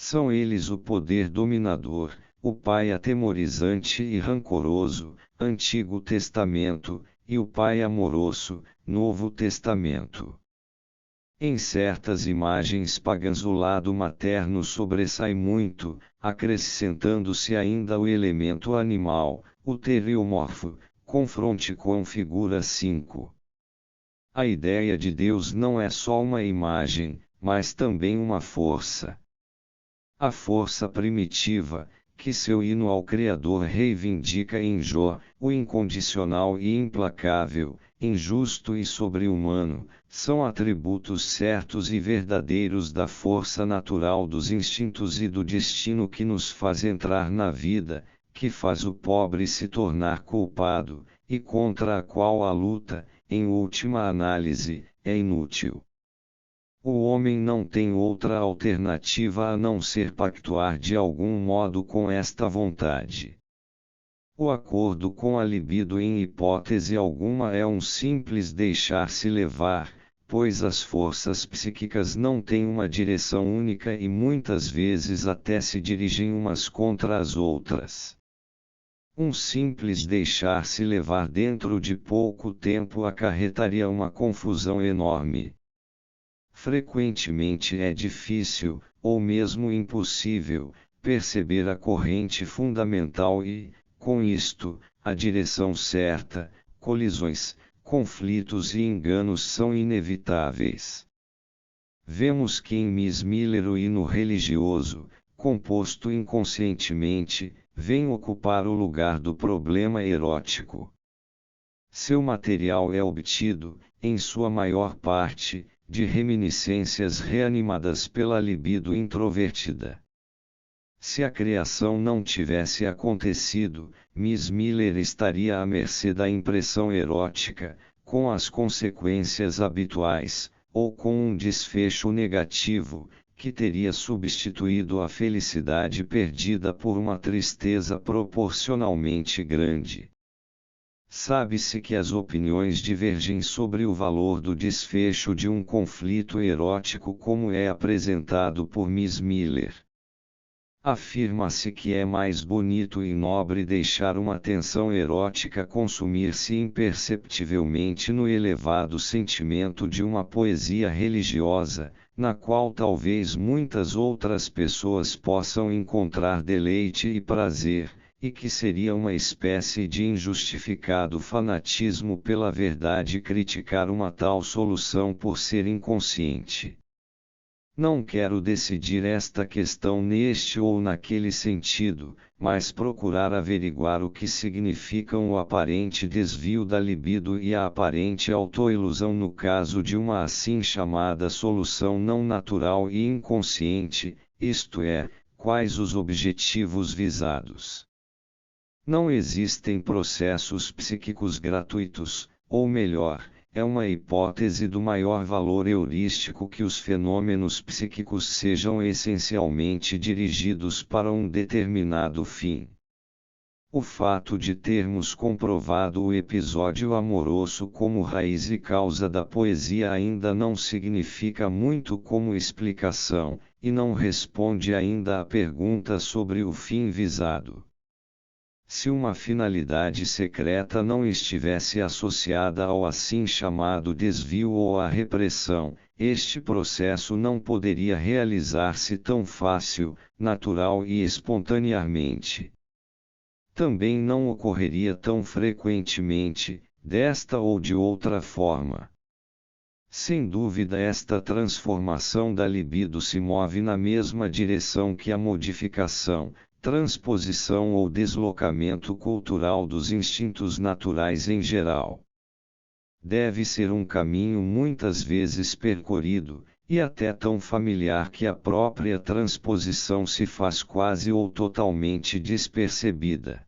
São eles o poder dominador, o Pai atemorizante e rancoroso, Antigo Testamento, e o Pai amoroso, Novo Testamento. Em certas imagens pagãs o lado materno sobressai muito, acrescentando-se ainda o elemento animal, o teriomorfo, confronte com figura 5. A ideia de Deus não é só uma imagem, mas também uma força. A força primitiva, que seu hino ao Criador reivindica em Jó, o incondicional e implacável, injusto e sobre-humano, são atributos certos e verdadeiros da força natural dos instintos e do destino que nos faz entrar na vida, que faz o pobre se tornar culpado, e contra a qual a luta, em última análise, é inútil. O homem não tem outra alternativa a não ser pactuar de algum modo com esta vontade. O acordo com a libido em hipótese alguma é um simples deixar-se levar, pois as forças psíquicas não têm uma direção única e muitas vezes até se dirigem umas contra as outras. Um simples deixar-se levar dentro de pouco tempo acarretaria uma confusão enorme. Frequentemente é difícil, ou mesmo impossível, perceber a corrente fundamental e, com isto, a direção certa. Colisões, conflitos e enganos são inevitáveis. Vemos que em Miss Miller o hino religioso, composto inconscientemente, vem ocupar o lugar do problema erótico. Seu material é obtido, em sua maior parte, de reminiscências reanimadas pela libido introvertida. Se a criação não tivesse acontecido, Miss Miller estaria à mercê da impressão erótica, com as consequências habituais, ou com um desfecho negativo, que teria substituído a felicidade perdida por uma tristeza proporcionalmente grande. Sabe-se que as opiniões divergem sobre o valor do desfecho de um conflito erótico como é apresentado por Miss Miller. Afirma-se que é mais bonito e nobre deixar uma tensão erótica consumir-se imperceptivelmente no elevado sentimento de uma poesia religiosa, na qual talvez muitas outras pessoas possam encontrar deleite e prazer, e que seria uma espécie de injustificado fanatismo pela verdade criticar uma tal solução por ser inconsciente. Não quero decidir esta questão neste ou naquele sentido, mas procurar averiguar o que significam o aparente desvio da libido e a aparente autoilusão no caso de uma assim chamada solução não natural e inconsciente, isto é, quais os objetivos visados. Não existem processos psíquicos gratuitos, ou melhor, é uma hipótese do maior valor heurístico que os fenômenos psíquicos sejam essencialmente dirigidos para um determinado fim. O fato de termos comprovado o episódio amoroso como raiz e causa da poesia ainda não significa muito como explicação, e não responde ainda à pergunta sobre o fim visado. Se uma finalidade secreta não estivesse associada ao assim chamado desvio ou à repressão, este processo não poderia realizar-se tão fácil, natural e espontaneamente. Também não ocorreria tão frequentemente, desta ou de outra forma. Sem dúvida, esta transformação da libido se move na mesma direção que a modificação, transposição ou deslocamento cultural dos instintos naturais em geral. Deve ser um caminho muitas vezes percorrido, e até tão familiar que a própria transposição se faz quase ou totalmente despercebida.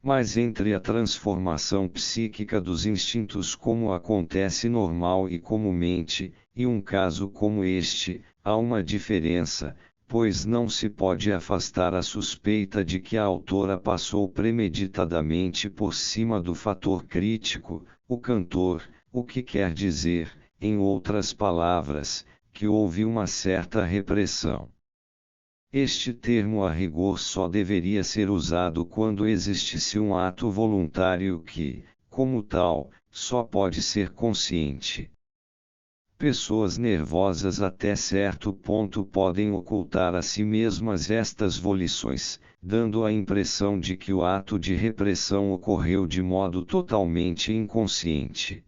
Mas entre a transformação psíquica dos instintos como acontece normal e comumente, e um caso como este, há uma diferença, pois não se pode afastar a suspeita de que a autora passou premeditadamente por cima do fator crítico, o cantor, o que quer dizer, em outras palavras, que houve uma certa repressão. Este termo a rigor só deveria ser usado quando existisse um ato voluntário que, como tal, só pode ser consciente. Pessoas nervosas até certo ponto podem ocultar a si mesmas estas volições, dando a impressão de que o ato de repressão ocorreu de modo totalmente inconsciente.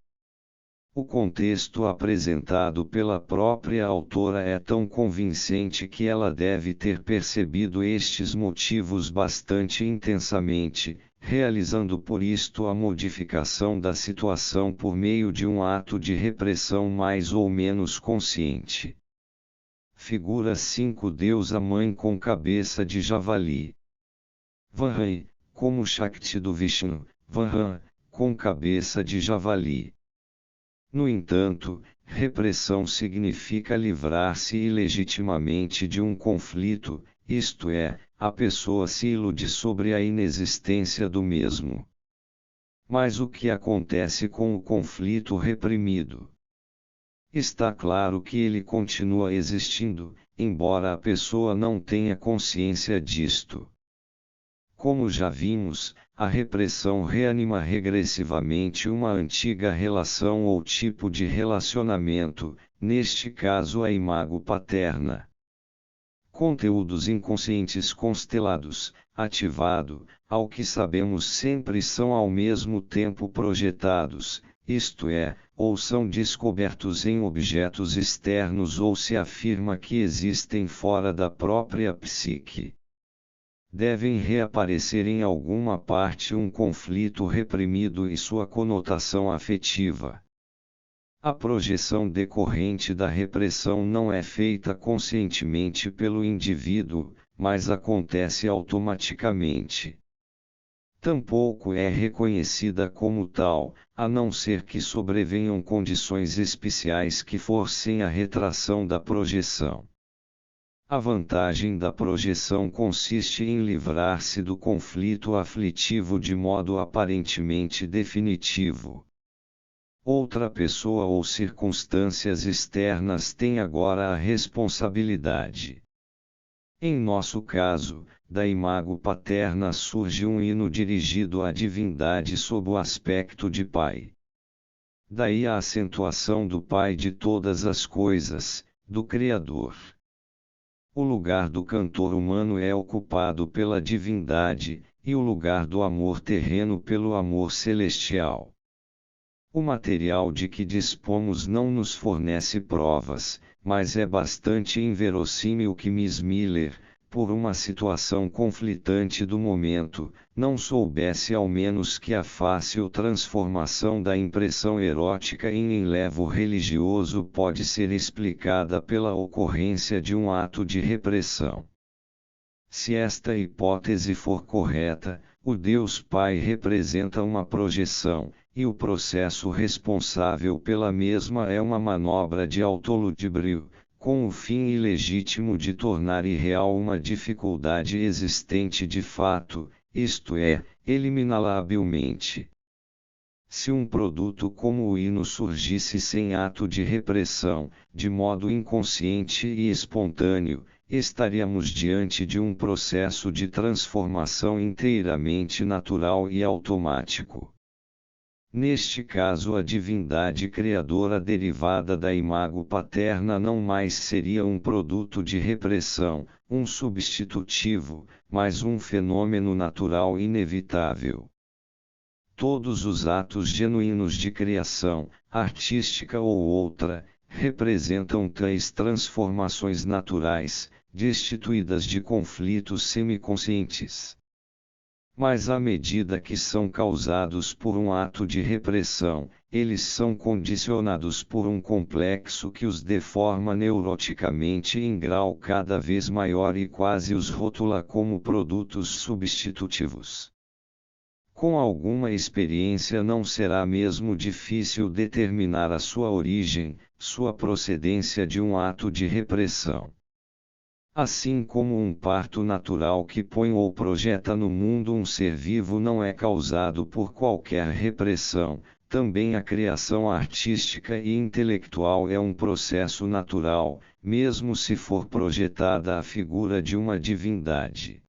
O contexto apresentado pela própria autora é tão convincente que ela deve ter percebido estes motivos bastante intensamente, realizando por isto a modificação da situação por meio de um ato de repressão mais ou menos consciente. Figura 5. Deusa Mãe com cabeça de javali. Vahram, como Shakti do Vishnu, Vahram, com cabeça de javali. No entanto, repressão significa livrar-se ilegitimamente de um conflito, isto é, a pessoa se ilude sobre a inexistência do mesmo. Mas o que acontece com o conflito reprimido? Está claro que ele continua existindo, embora a pessoa não tenha consciência disto. Como já vimos, a repressão reanima regressivamente uma antiga relação ou tipo de relacionamento, neste caso a imago paterna. Conteúdos inconscientes constelados, ativado, ao que sabemos sempre são ao mesmo tempo projetados, isto é, ou são descobertos em objetos externos ou se afirma que existem fora da própria psique. Devem reaparecer em alguma parte um conflito reprimido e sua conotação afetiva. A projeção decorrente da repressão não é feita conscientemente pelo indivíduo, mas acontece automaticamente. Tampouco é reconhecida como tal, a não ser que sobrevenham condições especiais que forcem a retração da projeção. A vantagem da projeção consiste em livrar-se do conflito aflitivo de modo aparentemente definitivo. Outra pessoa ou circunstâncias externas têm agora a responsabilidade. Em nosso caso, da imago paterna surge um hino dirigido à divindade sob o aspecto de Pai. Daí a acentuação do Pai de todas as coisas, do Criador. O lugar do cantor humano é ocupado pela divindade, e o lugar do amor terreno pelo amor celestial. O material de que dispomos não nos fornece provas, mas é bastante inverossímil que Miss Miller, por uma situação conflitante do momento, não soubesse ao menos que a fácil transformação da impressão erótica em enlevo religioso pode ser explicada pela ocorrência de um ato de repressão. Se esta hipótese for correta, o Deus Pai representa uma projeção, e o processo responsável pela mesma é uma manobra de autoludibrio, com o fim ilegítimo de tornar irreal uma dificuldade existente de fato, isto é, eliminá-la habilmente. Se um produto como o hino surgisse sem ato de repressão, de modo inconsciente e espontâneo, estaríamos diante de um processo de transformação inteiramente natural e automático. Neste caso, a divindade criadora derivada da imago paterna não mais seria um produto de repressão, um substitutivo, mas um fenômeno natural inevitável. Todos os atos genuínos de criação, artística ou outra, representam tais transformações naturais, destituídas de conflitos semiconscientes. Mas à medida que são causados por um ato de repressão, eles são condicionados por um complexo que os deforma neuroticamente em grau cada vez maior e quase os rotula como produtos substitutivos. Com alguma experiência não será mesmo difícil determinar a sua origem, sua procedência de um ato de repressão. Assim como um parto natural que põe ou projeta no mundo um ser vivo não é causado por qualquer repressão, também a criação artística e intelectual é um processo natural, mesmo se for projetada a figura de uma divindade.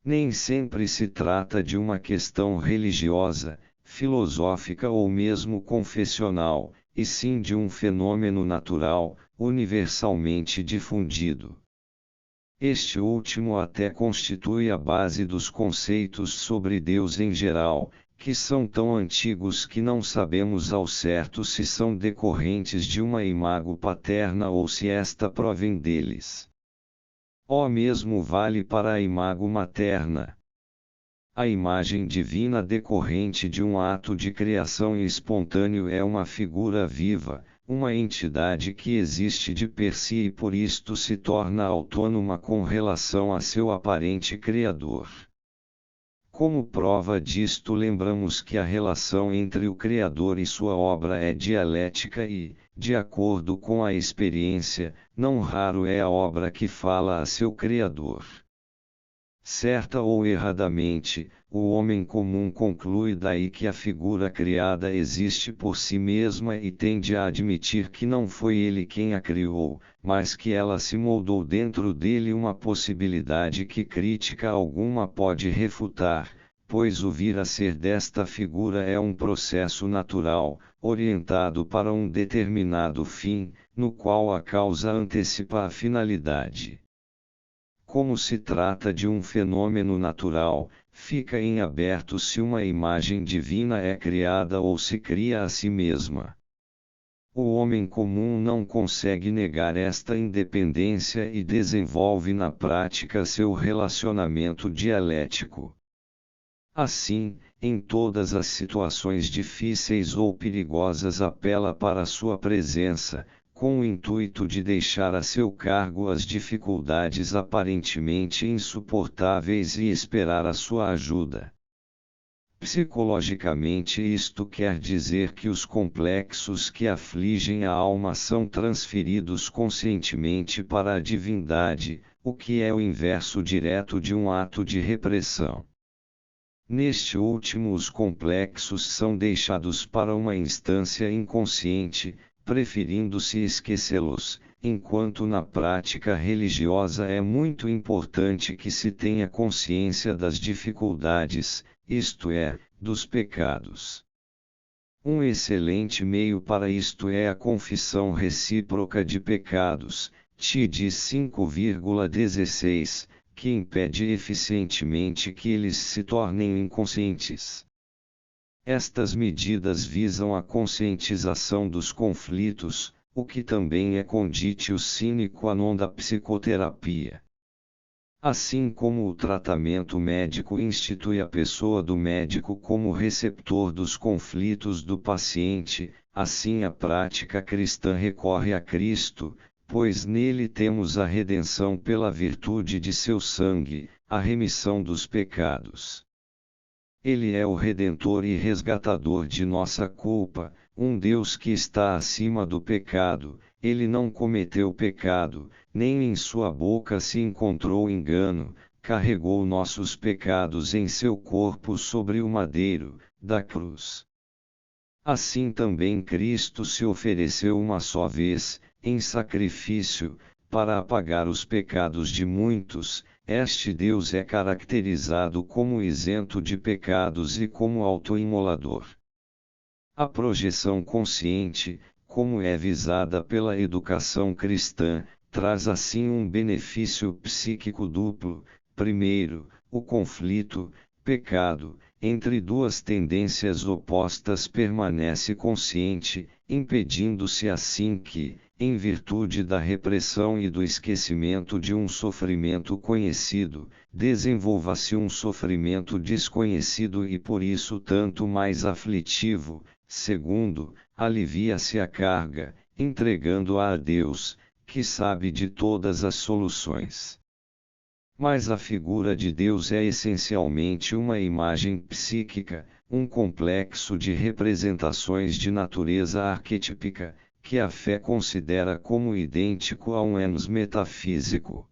Nem sempre se trata de uma questão religiosa, filosófica ou mesmo confessional, e sim de um fenômeno natural, universalmente difundido. Este último até constitui a base dos conceitos sobre Deus em geral, que são tão antigos que não sabemos ao certo se são decorrentes de uma imago paterna ou se esta provém deles. O mesmo vale para a imago materna. A imagem divina decorrente de um ato de criação espontâneo é uma figura viva, uma entidade que existe de per si e por isto se torna autônoma com relação a seu aparente Criador. Como prova disto, lembramos que a relação entre o Criador e sua obra é dialética e, de acordo com a experiência, não raro é a obra que fala a seu Criador. Certa ou erradamente, o homem comum conclui daí que a figura criada existe por si mesma e tende a admitir que não foi ele quem a criou, mas que ela se moldou dentro dele, uma possibilidade que crítica alguma pode refutar, pois o vir a ser desta figura é um processo natural, orientado para um determinado fim, no qual a causa antecipa a finalidade. Como se trata de um fenômeno natural, fica em aberto se uma imagem divina é criada ou se cria a si mesma. O homem comum não consegue negar esta independência e desenvolve na prática seu relacionamento dialético. Assim, em todas as situações difíceis ou perigosas apela para sua presença, com o intuito de deixar a seu cargo as dificuldades aparentemente insuportáveis e esperar a sua ajuda. Psicologicamente, isto quer dizer que os complexos que afligem a alma são transferidos conscientemente para a divindade, o que é o inverso direto de um ato de repressão. Neste último, os complexos são deixados para uma instância inconsciente, preferindo-se esquecê-los, enquanto na prática religiosa é muito importante que se tenha consciência das dificuldades, isto é, dos pecados. Um excelente meio para isto é a confissão recíproca de pecados, TD 5,16, que impede eficientemente que eles se tornem inconscientes. Estas medidas visam a conscientização dos conflitos, o que também é conditio sine qua non da psicoterapia. Assim como o tratamento médico institui a pessoa do médico como receptor dos conflitos do paciente, assim a prática cristã recorre a Cristo, pois nele temos a redenção pela virtude de seu sangue, a remissão dos pecados. Ele é o Redentor e resgatador de nossa culpa, um Deus que está acima do pecado. Ele não cometeu pecado, nem em sua boca se encontrou engano, carregou nossos pecados em seu corpo sobre o madeiro da cruz. Assim também Cristo se ofereceu uma só vez, em sacrifício, para apagar os pecados de muitos. Este Deus é caracterizado como isento de pecados e como autoimolador. A projeção consciente, como é visada pela educação cristã, traz assim um benefício psíquico duplo. Primeiro, o conflito, pecado, entre duas tendências opostas permanece consciente, impedindo-se assim que, em virtude da repressão e do esquecimento de um sofrimento conhecido, desenvolva-se um sofrimento desconhecido e por isso tanto mais aflitivo. Segundo, alivia-se a carga, entregando-a a Deus, que sabe de todas as soluções. Mas a figura de Deus é essencialmente uma imagem psíquica, um complexo de representações de natureza arquetípica, que a fé considera como idêntico a um ens metafísico.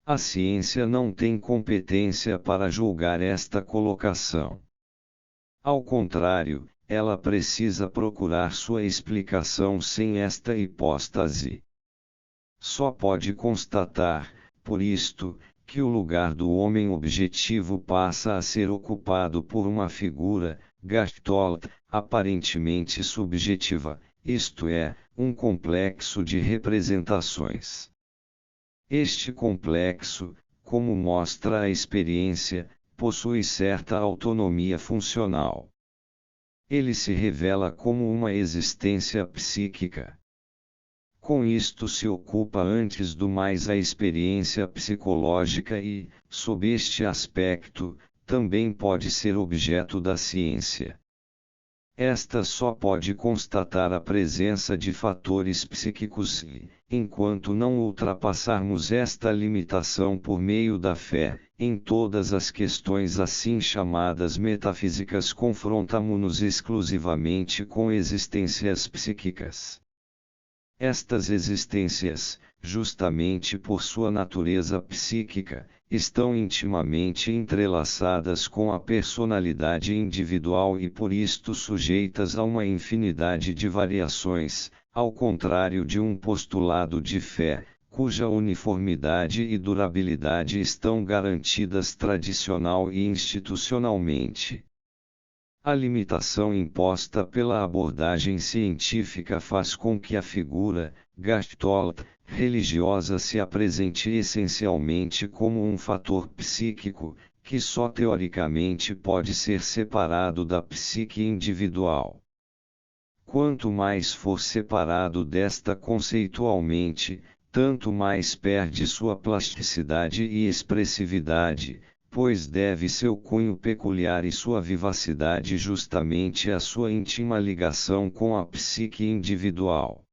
A ciência não tem competência para julgar esta colocação. Ao contrário, ela precisa procurar sua explicação sem esta hipóstase. Só pode constatar, por isto, que o lugar do homem objetivo passa a ser ocupado por uma figura, Gestalt, aparentemente subjetiva, isto é, um complexo de representações. Este complexo, como mostra a experiência, possui certa autonomia funcional. Ele se revela como uma existência psíquica. Com isto se ocupa antes do mais a experiência psicológica e, sob este aspecto, também pode ser objeto da ciência. Esta só pode constatar a presença de fatores psíquicos e, enquanto não ultrapassarmos esta limitação por meio da fé, em todas as questões assim chamadas metafísicas confrontamo-nos exclusivamente com existências psíquicas. Estas existências, justamente por sua natureza psíquica, estão intimamente entrelaçadas com a personalidade individual e por isto sujeitas a uma infinidade de variações, ao contrário de um postulado de fé, cuja uniformidade e durabilidade estão garantidas tradicional e institucionalmente. A limitação imposta pela abordagem científica faz com que a figura, Gestalt, religiosa se apresente essencialmente como um fator psíquico, que só teoricamente pode ser separado da psique individual. Quanto mais for separado desta conceitualmente, tanto mais perde sua plasticidade e expressividade, pois deve seu cunho peculiar e sua vivacidade justamente à sua íntima ligação com a psique individual.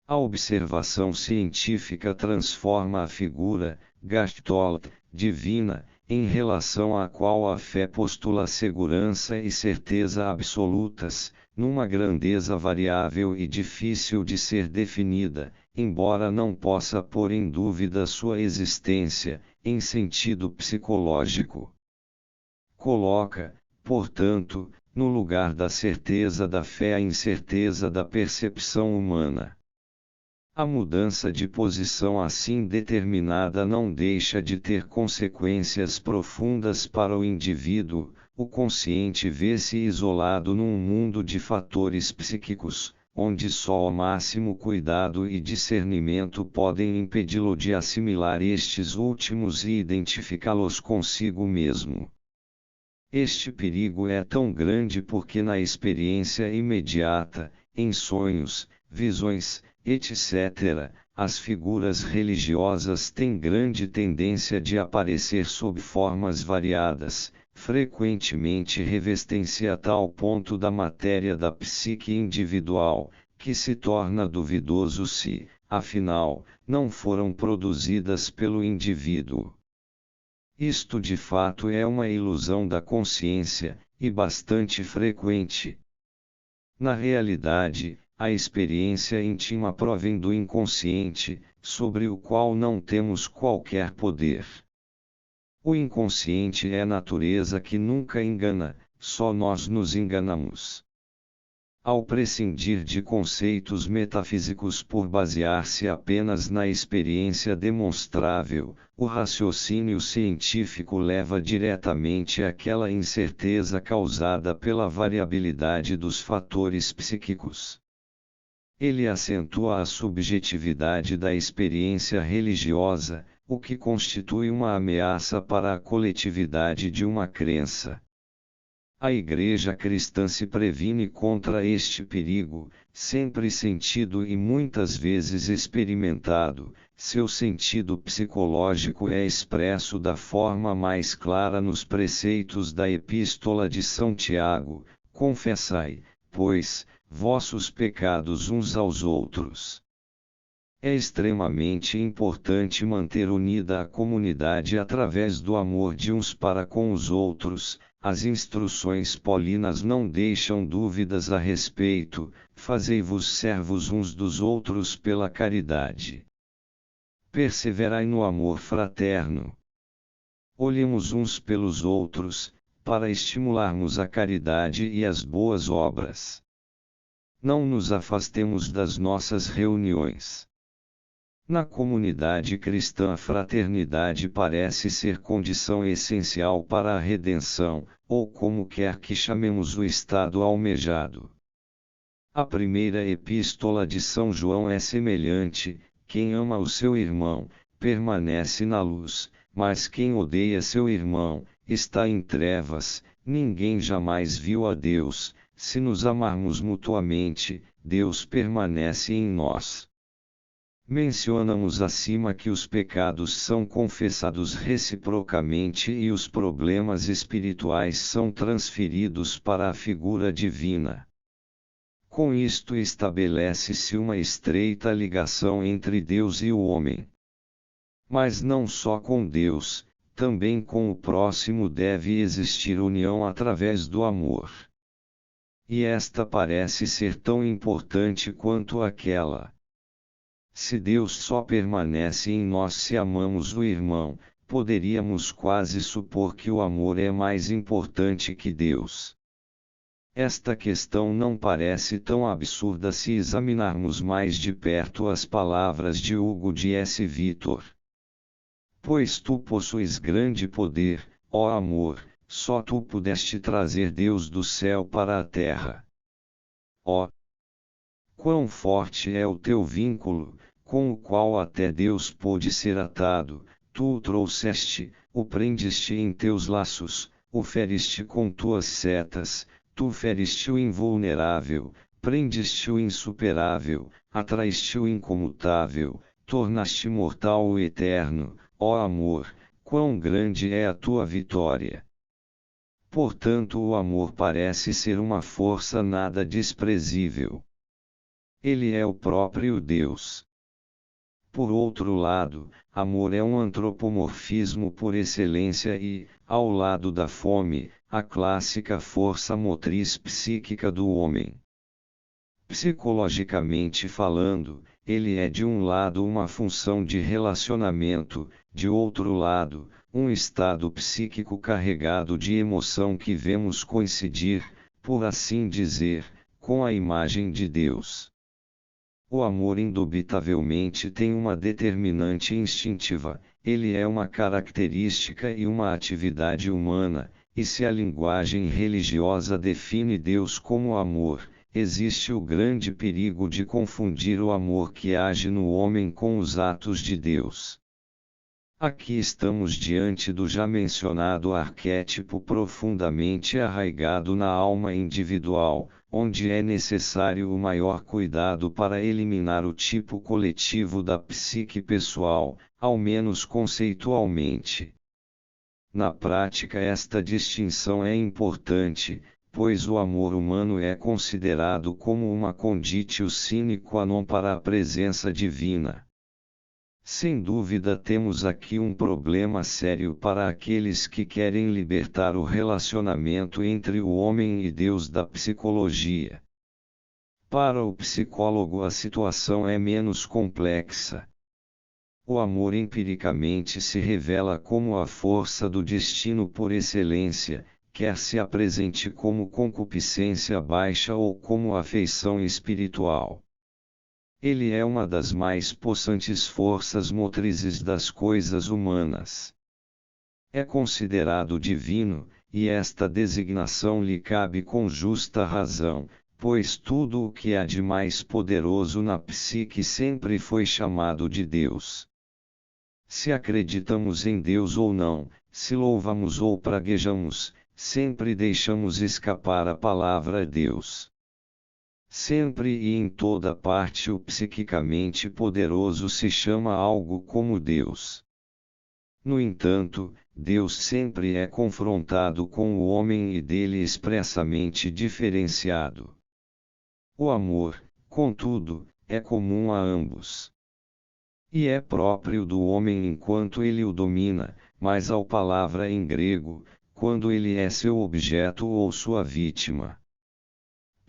A observação científica transforma a figura, Gestalt, divina, em relação à qual a fé postula segurança e certeza absolutas, numa grandeza variável e difícil de ser definida, embora não possa pôr em dúvida sua existência, em sentido psicológico. Coloca, portanto, no lugar da certeza da fé a incerteza da percepção humana. A mudança de posição assim determinada não deixa de ter consequências profundas para o indivíduo. O consciente vê-se isolado num mundo de fatores psíquicos, onde só o máximo cuidado e discernimento podem impedi-lo de assimilar estes últimos e identificá-los consigo mesmo. Este perigo é tão grande porque na experiência imediata, em sonhos, visões, etc., as figuras religiosas têm grande tendência de aparecer sob formas variadas, frequentemente revestem-se a tal ponto da matéria da psique individual, que se torna duvidoso se, afinal, não foram produzidas pelo indivíduo. Isto de fato é uma ilusão da consciência, e bastante frequente. Na realidade, a experiência íntima provém do inconsciente, sobre o qual não temos qualquer poder. O inconsciente é natureza que nunca engana, só nós nos enganamos. Ao prescindir de conceitos metafísicos por basear-se apenas na experiência demonstrável, o raciocínio científico leva diretamente àquela incerteza causada pela variabilidade dos fatores psíquicos. Ele acentua a subjetividade da experiência religiosa, o que constitui uma ameaça para a coletividade de uma crença. A Igreja cristã se previne contra este perigo, sempre sentido e muitas vezes experimentado. Seu sentido psicológico é expresso da forma mais clara nos preceitos da Epístola de São Tiago: confessai, pois, vossos pecados uns aos outros. É extremamente importante manter unida a comunidade através do amor de uns para com os outros. As instruções paulinas não deixam dúvidas a respeito: fazei-vos servos uns dos outros pela caridade. Perseverai no amor fraterno. Olhemos uns pelos outros, para estimularmos a caridade e as boas obras. Não nos afastemos das nossas reuniões. Na comunidade cristã, a fraternidade parece ser condição essencial para a redenção, ou como quer que chamemos o estado almejado. A primeira epístola de São João é semelhante: quem ama o seu irmão, permanece na luz, mas quem odeia seu irmão, está em trevas. Ninguém jamais viu a Deus. Se nos amarmos mutuamente, Deus permanece em nós. Mencionamos acima que os pecados são confessados reciprocamente e os problemas espirituais são transferidos para a figura divina. Com isto estabelece-se uma estreita ligação entre Deus e o homem. Mas não só com Deus, também com o próximo deve existir união através do amor. E esta parece ser tão importante quanto aquela. Se Deus só permanece em nós se amamos o irmão, poderíamos quase supor que o amor é mais importante que Deus. Esta questão não parece tão absurda se examinarmos mais de perto as palavras de Hugo de S. Vitor. Pois tu possuis grande poder, ó amor, só tu pudeste trazer Deus do céu para a terra. Ó, quão forte é o teu vínculo, com o qual até Deus pôde ser atado, tu o trouxeste, o prendeste em teus laços, o feriste com tuas setas, tu feriste o invulnerável, prendeste o insuperável, atraíste o incomutável, tornaste mortal o eterno. Ó amor, quão grande é a tua vitória! Portanto, o amor parece ser uma força nada desprezível. Ele é o próprio Deus. Por outro lado, amor é um antropomorfismo por excelência e, ao lado da fome, a clássica força motriz psíquica do homem. Psicologicamente falando, ele é de um lado uma função de relacionamento, de outro lado, um estado psíquico carregado de emoção que vemos coincidir, por assim dizer, com a imagem de Deus. O amor indubitavelmente tem uma determinante instintiva, ele é uma característica e uma atividade humana, e se a linguagem religiosa define Deus como amor, existe o grande perigo de confundir o amor que age no homem com os atos de Deus. Aqui estamos diante do já mencionado arquétipo profundamente arraigado na alma individual, onde é necessário o maior cuidado para eliminar o tipo coletivo da psique pessoal, ao menos conceitualmente. Na prática, esta distinção é importante, pois o amor humano é considerado como uma conditio sine qua non para a presença divina. Sem dúvida, temos aqui um problema sério para aqueles que querem libertar o relacionamento entre o homem e Deus da psicologia. Para o psicólogo, a situação é menos complexa. O amor empiricamente se revela como a força do destino por excelência, quer se apresente como concupiscência baixa ou como afeição espiritual. Ele é uma das mais possantes forças motrizes das coisas humanas. É considerado divino, e esta designação lhe cabe com justa razão, pois tudo o que há de mais poderoso na psique sempre foi chamado de Deus. Se acreditamos em Deus ou não, se louvamos ou praguejamos, sempre deixamos escapar a palavra Deus. Sempre e em toda parte o psiquicamente poderoso se chama algo como Deus. No entanto, Deus sempre é confrontado com o homem e dele expressamente diferenciado. O amor, contudo, é comum a ambos. E é próprio do homem enquanto ele o domina, mas ao palavra em grego, quando ele é seu objeto ou sua vítima.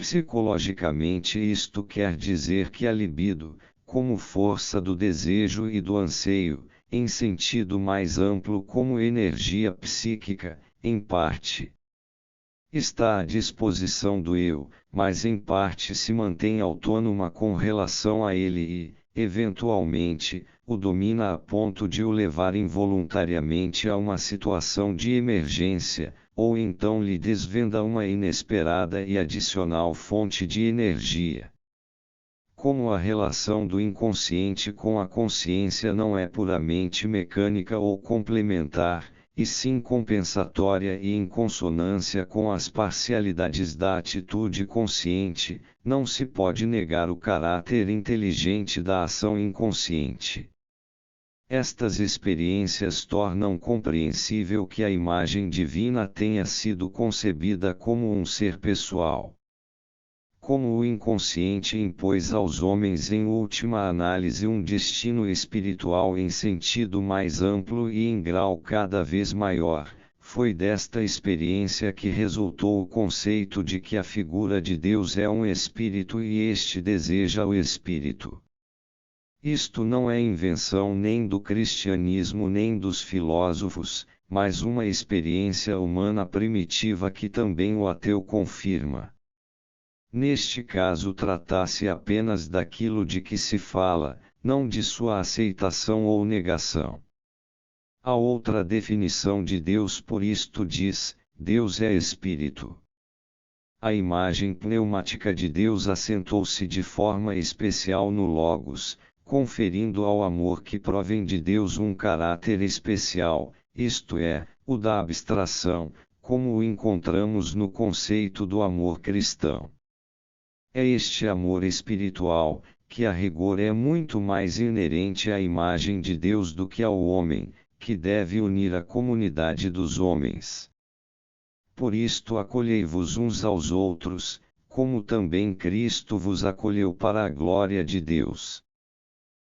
Psicologicamente, isto quer dizer que a libido, como força do desejo e do anseio, em sentido mais amplo como energia psíquica, em parte está à disposição do eu, mas em parte se mantém autônoma com relação a ele e, eventualmente, o domina a ponto de o levar involuntariamente a uma situação de emergência, ou então lhe desvenda uma inesperada e adicional fonte de energia. Como a relação do inconsciente com a consciência não é puramente mecânica ou complementar, e sim compensatória e em consonância com as parcialidades da atitude consciente, não se pode negar o caráter inteligente da ação inconsciente. Estas experiências tornam compreensível que a imagem divina tenha sido concebida como um ser pessoal. Como o inconsciente impôs aos homens em última análise um destino espiritual em sentido mais amplo e em grau cada vez maior, foi desta experiência que resultou o conceito de que a figura de Deus é um espírito e este deseja o espírito. Isto não é invenção nem do cristianismo nem dos filósofos, mas uma experiência humana primitiva que também o ateu confirma. Neste caso trata-se apenas daquilo de que se fala, não de sua aceitação ou negação. A outra definição de Deus por isto diz: Deus é Espírito. A imagem pneumática de Deus assentou-se de forma especial no Logos, conferindo ao amor que provém de Deus um caráter especial, isto é, o da abstração, como o encontramos no conceito do amor cristão. É este amor espiritual, que a rigor é muito mais inerente à imagem de Deus do que ao homem, que deve unir a comunidade dos homens. Por isto acolhei-vos uns aos outros, como também Cristo vos acolheu para a glória de Deus.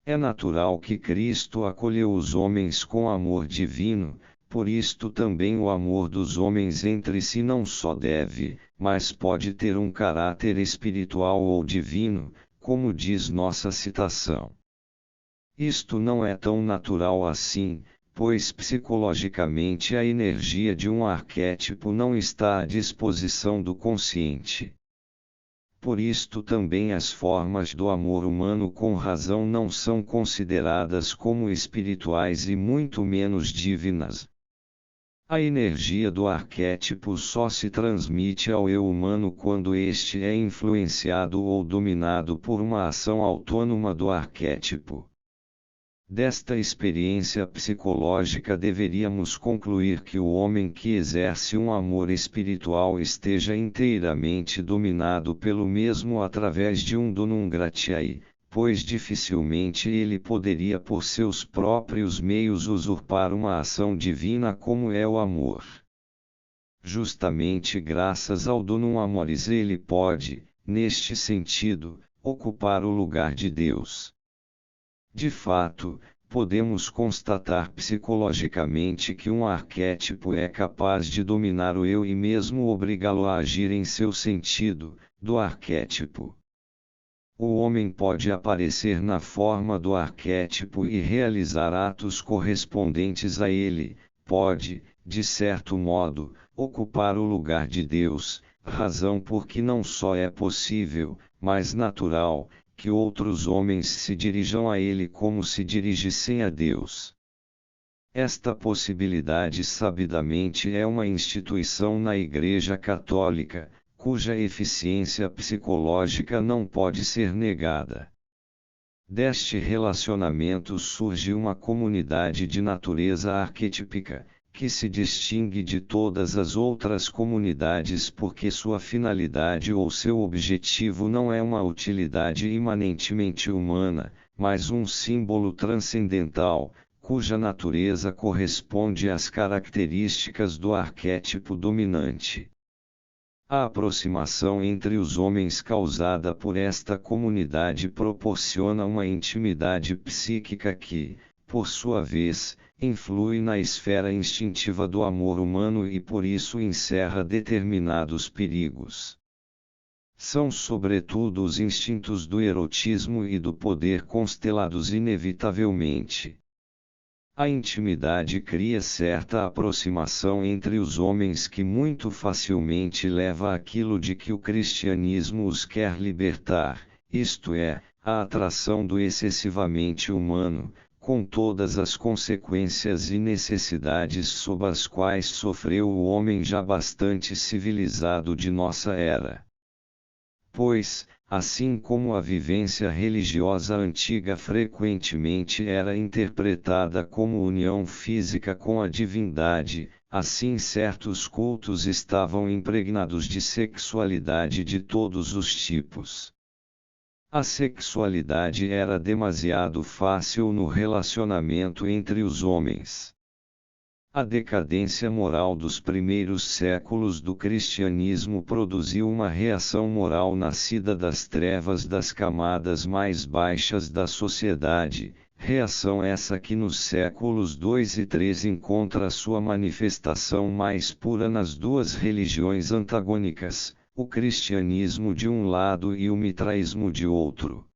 É natural que Cristo acolheu os homens com amor divino, por isto também o amor dos homens entre si não só deve, mas pode ter um caráter espiritual ou divino, como diz nossa citação. Isto não é tão natural assim, pois psicologicamente a energia de um arquétipo não está à disposição do consciente. Por isto também as formas do amor humano com razão não são consideradas como espirituais e muito menos divinas. A energia do arquétipo só se transmite ao eu humano quando este é influenciado ou dominado por uma ação autônoma do arquétipo. Desta experiência psicológica deveríamos concluir que o homem que exerce um amor espiritual esteja inteiramente dominado pelo mesmo através de um donum gratiae, pois dificilmente ele poderia por seus próprios meios usurpar uma ação divina como é o amor. Justamente graças ao donum amoris ele pode, neste sentido, ocupar o lugar de Deus. De fato, podemos constatar psicologicamente que um arquétipo é capaz de dominar o eu e mesmo obrigá-lo a agir em seu sentido, do arquétipo. O homem pode aparecer na forma do arquétipo e realizar atos correspondentes a ele, pode, de certo modo, ocupar o lugar de Deus, razão por que não só é possível, mas natural, que outros homens se dirijam a ele como se dirigissem a Deus. Esta possibilidade sabidamente é uma instituição na Igreja Católica, cuja eficiência psicológica não pode ser negada. Deste relacionamento surge uma comunidade de natureza arquetípica, que se distingue de todas as outras comunidades porque sua finalidade ou seu objetivo não é uma utilidade imanentemente humana, mas um símbolo transcendental, cuja natureza corresponde às características do arquétipo dominante. A aproximação entre os homens causada por esta comunidade proporciona uma intimidade psíquica que, por sua vez, influi na esfera instintiva do amor humano e por isso encerra determinados perigos. São sobretudo os instintos do erotismo e do poder constelados inevitavelmente. A intimidade cria certa aproximação entre os homens que muito facilmente leva àquilo de que o cristianismo os quer libertar, isto é, a atração do excessivamente humano, com todas as consequências e necessidades sob as quais sofreu o homem já bastante civilizado de nossa era. Pois, assim como a vivência religiosa antiga frequentemente era interpretada como união física com a divindade, assim certos cultos estavam impregnados de sexualidade de todos os tipos. A sexualidade era demasiado fácil no relacionamento entre os homens. A decadência moral dos primeiros séculos do cristianismo produziu uma reação moral nascida das trevas das camadas mais baixas da sociedade, reação essa que nos séculos II e III encontra sua manifestação mais pura nas duas religiões antagônicas, o cristianismo de um lado e o mitraísmo de outro.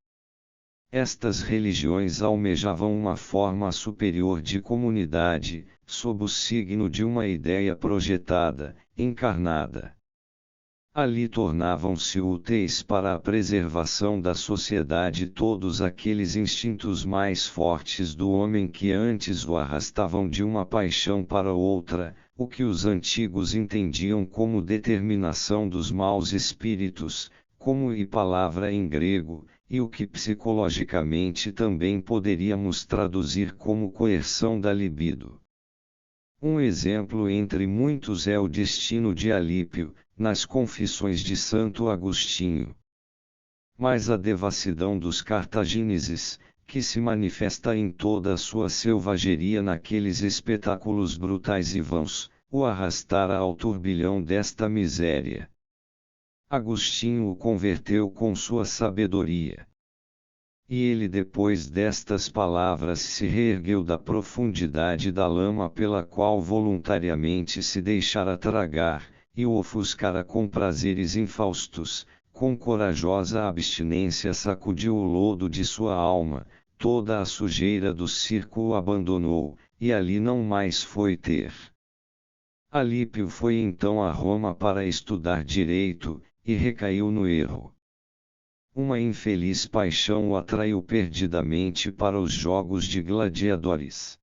Estas religiões almejavam uma forma superior de comunidade, sob o signo de uma ideia projetada, encarnada. Ali tornavam-se úteis para a preservação da sociedade todos aqueles instintos mais fortes do homem que antes o arrastavam de uma paixão para outra, o que os antigos entendiam como determinação dos maus espíritos, como e palavra em grego, e o que psicologicamente também poderíamos traduzir como coerção da libido. Um exemplo entre muitos é o destino de Alípio, nas Confissões de Santo Agostinho. Mas a devassidão dos cartagineses, que se manifesta em toda a sua selvageria naqueles espetáculos brutais e vãos, o arrastara ao turbilhão desta miséria. Agostinho o converteu com sua sabedoria. E ele depois destas palavras se reergueu da profundidade da lama pela qual voluntariamente se deixara tragar, e o ofuscara com prazeres infaustos, com corajosa abstinência sacudiu o lodo de sua alma, toda a sujeira do circo o abandonou, e ali não mais foi ter. Alípio foi então a Roma para estudar direito, e recaiu no erro. Uma infeliz paixão o atraiu perdidamente para os jogos de gladiadores.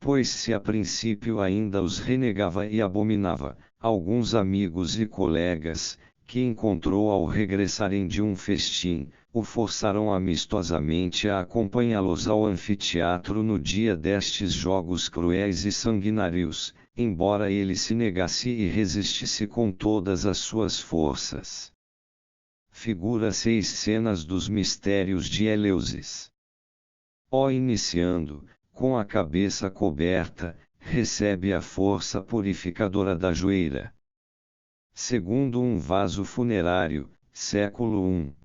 Pois se a princípio ainda os renegava e abominava, alguns amigos e colegas, que encontrou ao regressarem de um festim, o forçaram amistosamente a acompanhá-los ao anfiteatro no dia destes jogos cruéis e sanguinários, embora ele se negasse e resistisse com todas as suas forças. Figura 6 Cenas dos Mistérios de Eleusis. Ó iniciando, com a cabeça coberta, recebe a força purificadora da joeira. Segundo um vaso funerário, século I.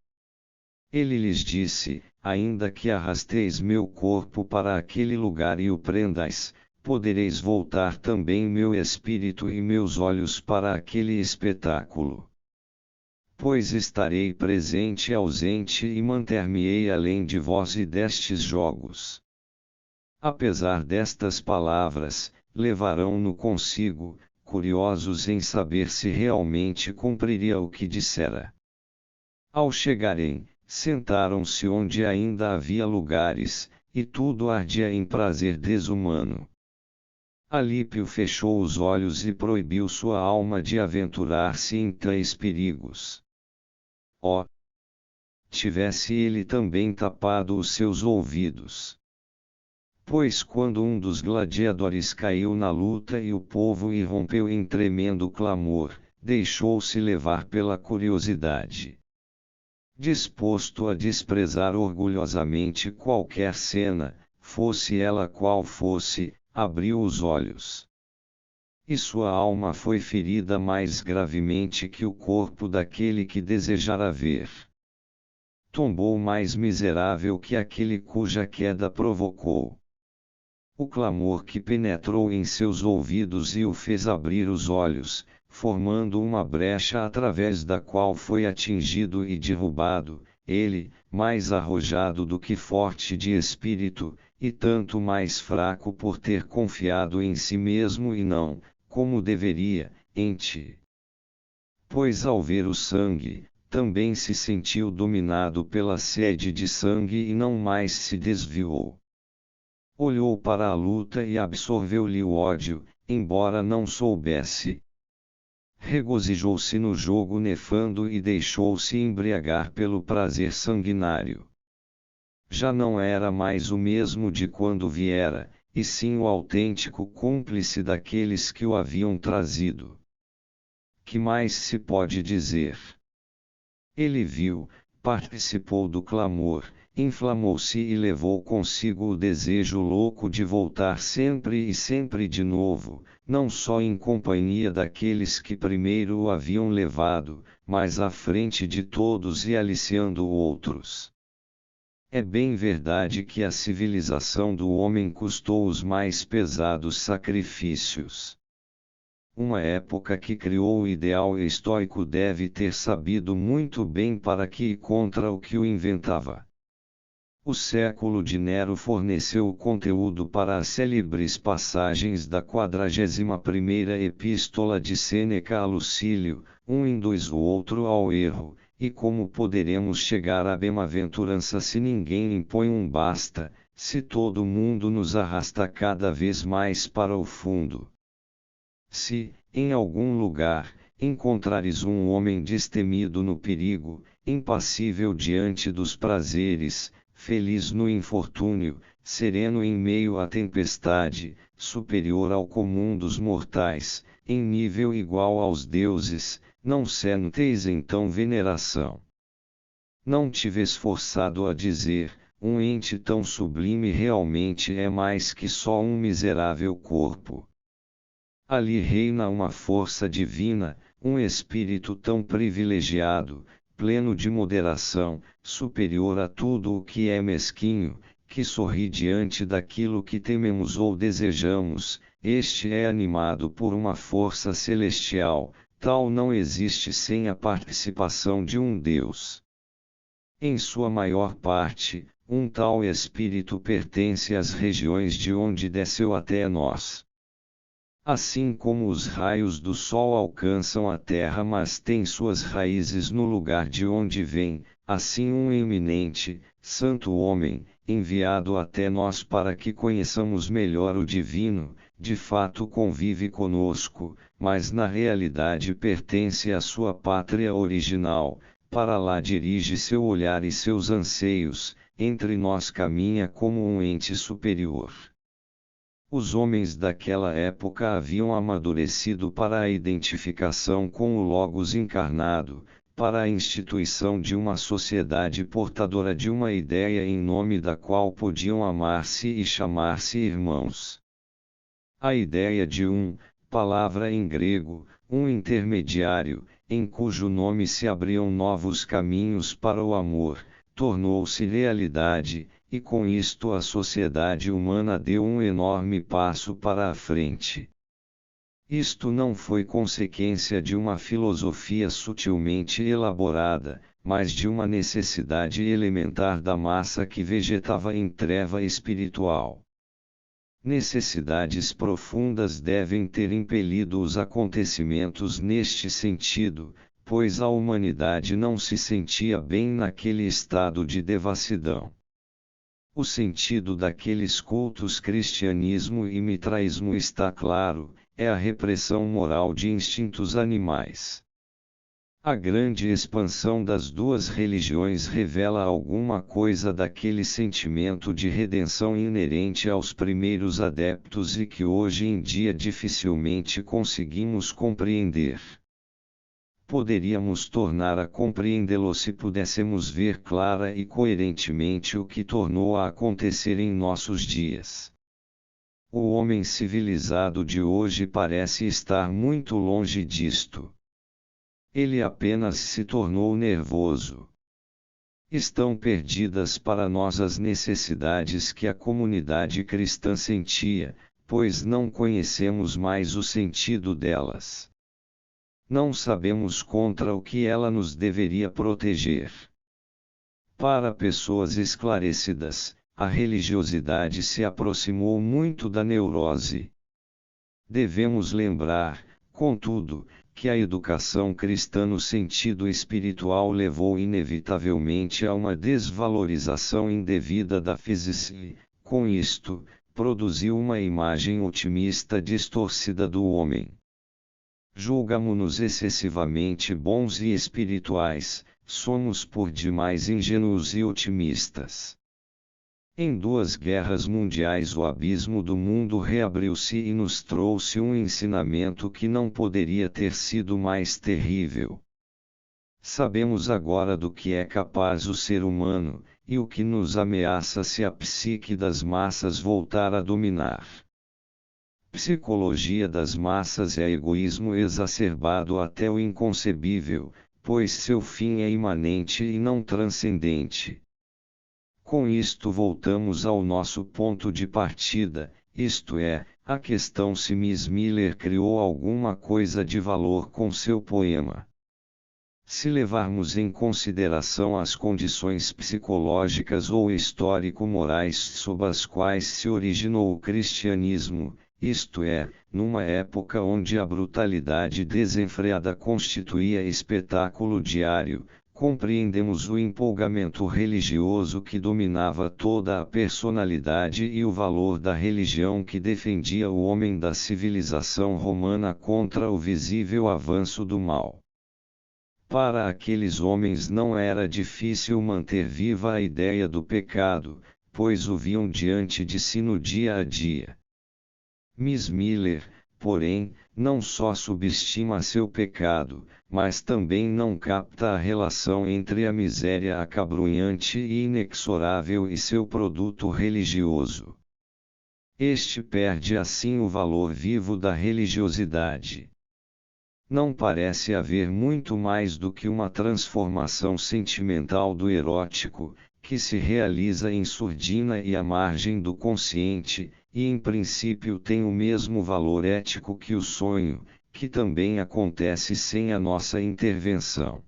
Ele lhes disse: ainda que arrasteis meu corpo para aquele lugar e o prendais, podereis voltar também meu espírito e meus olhos para aquele espetáculo. Pois estarei presente e ausente e manter-me-ei além de vós e destes jogos. Apesar destas palavras, levarão-no consigo, curiosos em saber se realmente cumpriria o que dissera. Ao chegarem, sentaram-se onde ainda havia lugares, e tudo ardia em prazer desumano. Alípio fechou os olhos e proibiu sua alma de aventurar-se em tais perigos. Ó! Tivesse ele também tapado os seus ouvidos. Pois quando um dos gladiadores caiu na luta e o povo irrompeu em tremendo clamor, deixou-se levar pela curiosidade. Disposto a desprezar orgulhosamente qualquer cena, fosse ela qual fosse, abriu os olhos. E sua alma foi ferida mais gravemente que o corpo daquele que desejara ver. Tombou mais miserável que aquele cuja queda provocou. O clamor que penetrou em seus ouvidos e o fez abrir os olhos, formando uma brecha através da qual foi atingido e derrubado, ele, mais arrojado do que forte de espírito, e tanto mais fraco por ter confiado em si mesmo e não, como deveria, em ti. Pois ao ver o sangue, também se sentiu dominado pela sede de sangue e não mais se desviou. Olhou para a luta e absorveu-lhe o ódio, embora não soubesse. Regozijou-se no jogo nefando e deixou-se embriagar pelo prazer sanguinário. Já não era mais o mesmo de quando viera, e sim o autêntico cúmplice daqueles que o haviam trazido. Que mais se pode dizer? Ele viu, participou do clamor, inflamou-se e levou consigo o desejo louco de voltar sempre e sempre de novo, não só em companhia daqueles que primeiro o haviam levado, mas à frente de todos e aliciando outros. É bem verdade que a civilização do homem custou os mais pesados sacrifícios. Uma época que criou o ideal estoico deve ter sabido muito bem para que e contra o que o inventava. O século de Nero forneceu o conteúdo para as célebres passagens da 41ª Epístola de Sêneca a Lucílio, um induz o outro ao erro, e como poderemos chegar à bem-aventurança se ninguém impõe um basta, se todo mundo nos arrasta cada vez mais para o fundo? Se, em algum lugar, encontrares um homem destemido no perigo, impassível diante dos prazeres, feliz no infortúnio, sereno em meio à tempestade, superior ao comum dos mortais, em nível igual aos deuses, não senteis então veneração. Não tive forçado a dizer, um ente tão sublime realmente é mais que só um miserável corpo. Ali reina uma força divina, um espírito tão privilegiado, pleno de moderação, superior a tudo o que é mesquinho, que sorri diante daquilo que tememos ou desejamos, este é animado por uma força celestial, tal não existe sem a participação de um Deus. Em sua maior parte, um tal espírito pertence às regiões de onde desceu até nós. Assim como os raios do sol alcançam a terra mas têm suas raízes no lugar de onde vêm, assim um eminente, santo homem, enviado até nós para que conheçamos melhor o divino, de fato convive conosco, mas na realidade pertence à sua pátria original, para lá dirige seu olhar e seus anseios, entre nós caminha como um ente superior. Os homens daquela época haviam amadurecido para a identificação com o Logos encarnado, para a instituição de uma sociedade portadora de uma ideia em nome da qual podiam amar-se e chamar-se irmãos. A ideia de palavra em grego, um intermediário, em cujo nome se abriam novos caminhos para o amor, tornou-se realidade, e com isto a sociedade humana deu um enorme passo para a frente. Isto não foi consequência de uma filosofia sutilmente elaborada, mas de uma necessidade elementar da massa que vegetava em treva espiritual. Necessidades profundas devem ter impelido os acontecimentos neste sentido, pois a humanidade não se sentia bem naquele estado de devassidão. O sentido daqueles cultos cristianismo e mitraísmo está claro, é a repressão moral de instintos animais. A grande expansão das duas religiões revela alguma coisa daquele sentimento de redenção inerente aos primeiros adeptos e que hoje em dia dificilmente conseguimos compreender. Poderíamos tornar a compreendê-lo se pudéssemos ver clara e coerentemente o que tornou a acontecer em nossos dias. O homem civilizado de hoje parece estar muito longe disto. Ele apenas se tornou nervoso. Estão perdidas para nós as necessidades que a comunidade cristã sentia, pois não conhecemos mais o sentido delas. Não sabemos contra o que ela nos deveria proteger. Para pessoas esclarecidas, a religiosidade se aproximou muito da neurose. Devemos lembrar, contudo, que a educação cristã no sentido espiritual levou inevitavelmente a uma desvalorização indevida da física e, com isto, produziu uma imagem otimista distorcida do homem. Julgamo-nos excessivamente bons e espirituais, somos por demais ingênuos e otimistas. Em 2 guerras mundiais o abismo do mundo reabriu-se e nos trouxe um ensinamento que não poderia ter sido mais terrível. Sabemos agora do que é capaz o ser humano, e o que nos ameaça se a psique das massas voltar a dominar. Psicologia das massas é egoísmo exacerbado até o inconcebível, pois seu fim é imanente e não transcendente. Com isto voltamos ao nosso ponto de partida, isto é, a questão se Miss Miller criou alguma coisa de valor com seu poema. Se levarmos em consideração as condições psicológicas ou histórico-morais sob as quais se originou o cristianismo, isto é, numa época onde a brutalidade desenfreada constituía espetáculo diário, compreendemos o empolgamento religioso que dominava toda a personalidade e o valor da religião que defendia o homem da civilização romana contra o visível avanço do mal. Para aqueles homens não era difícil manter viva a ideia do pecado, pois o viam diante de si no dia a dia. Miss Miller, porém, não só subestima seu pecado, mas também não capta a relação entre a miséria acabrunhante e inexorável e seu produto religioso. Este perde assim o valor vivo da religiosidade. Não parece haver muito mais do que uma transformação sentimental do erótico, que se realiza em surdina e à margem do consciente, e em princípio tem o mesmo valor ético que o sonho, que também acontece sem a nossa intervenção.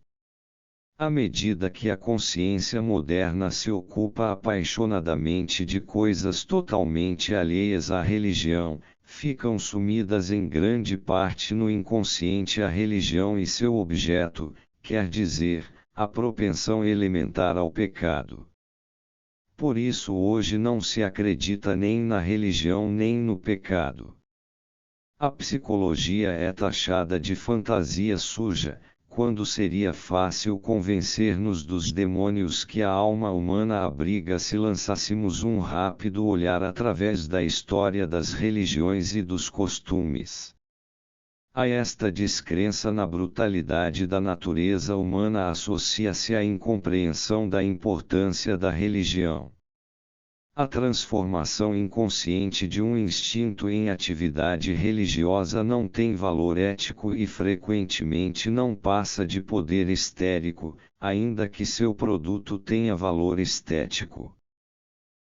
À medida que a consciência moderna se ocupa apaixonadamente de coisas totalmente alheias à religião, ficam sumidas em grande parte no inconsciente a religião e seu objeto, quer dizer, a propensão elementar ao pecado. Por isso hoje não se acredita nem na religião nem no pecado. A psicologia é taxada de fantasia suja, quando seria fácil convencer-nos dos demônios que a alma humana abriga se lançássemos um rápido olhar através da história das religiões e dos costumes. A esta descrença na brutalidade da natureza humana associa-se a incompreensão da importância da religião. A transformação inconsciente de um instinto em atividade religiosa não tem valor ético e frequentemente não passa de poder histérico, ainda que seu produto tenha valor estético.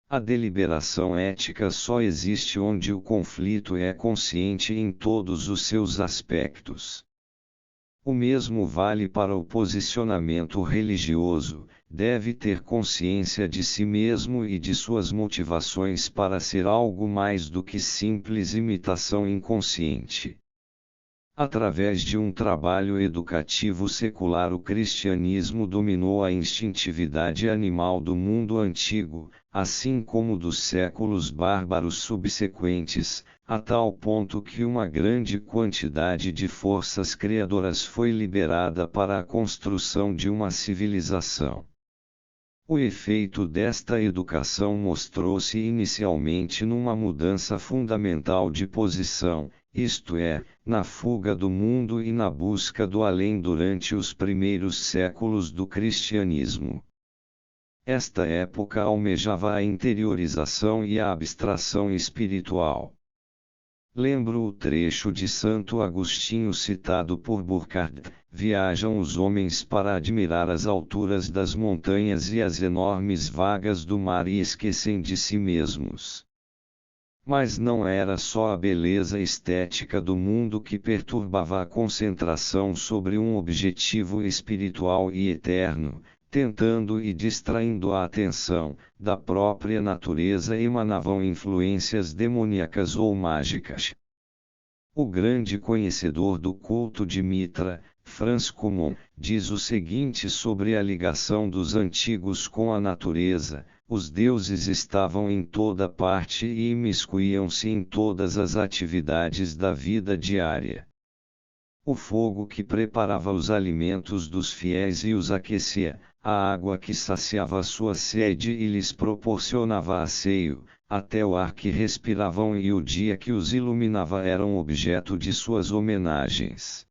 A deliberação ética só existe onde o conflito é consciente em todos os seus aspectos. O mesmo vale para o posicionamento religioso, deve ter consciência de si mesmo e de suas motivações para ser algo mais do que simples imitação inconsciente. Através de um trabalho educativo secular, o cristianismo dominou a instintividade animal do mundo antigo, assim como dos séculos bárbaros subsequentes, a tal ponto que uma grande quantidade de forças criadoras foi liberada para a construção de uma civilização. O efeito desta educação mostrou-se inicialmente numa mudança fundamental de posição, isto é, na fuga do mundo e na busca do além durante os primeiros séculos do cristianismo. Esta época almejava a interiorização e a abstração espiritual. Lembro o trecho de Santo Agostinho citado por Burckhardt: viajam os homens para admirar as alturas das montanhas e as enormes vagas do mar e esquecem de si mesmos. Mas não era só a beleza estética do mundo que perturbava a concentração sobre um objetivo espiritual e eterno, tentando e distraindo a atenção. Da própria natureza emanavam influências demoníacas ou mágicas. O grande conhecedor do culto de Mitra, Franz Cumon, diz o seguinte sobre a ligação dos antigos com a natureza: os deuses estavam em toda parte e imiscuíam-se em todas as atividades da vida diária. O fogo que preparava os alimentos dos fiéis e os aquecia, a água que saciava sua sede e lhes proporcionava asseio, até o ar que respiravam e o dia que os iluminava eram objeto de suas homenagens.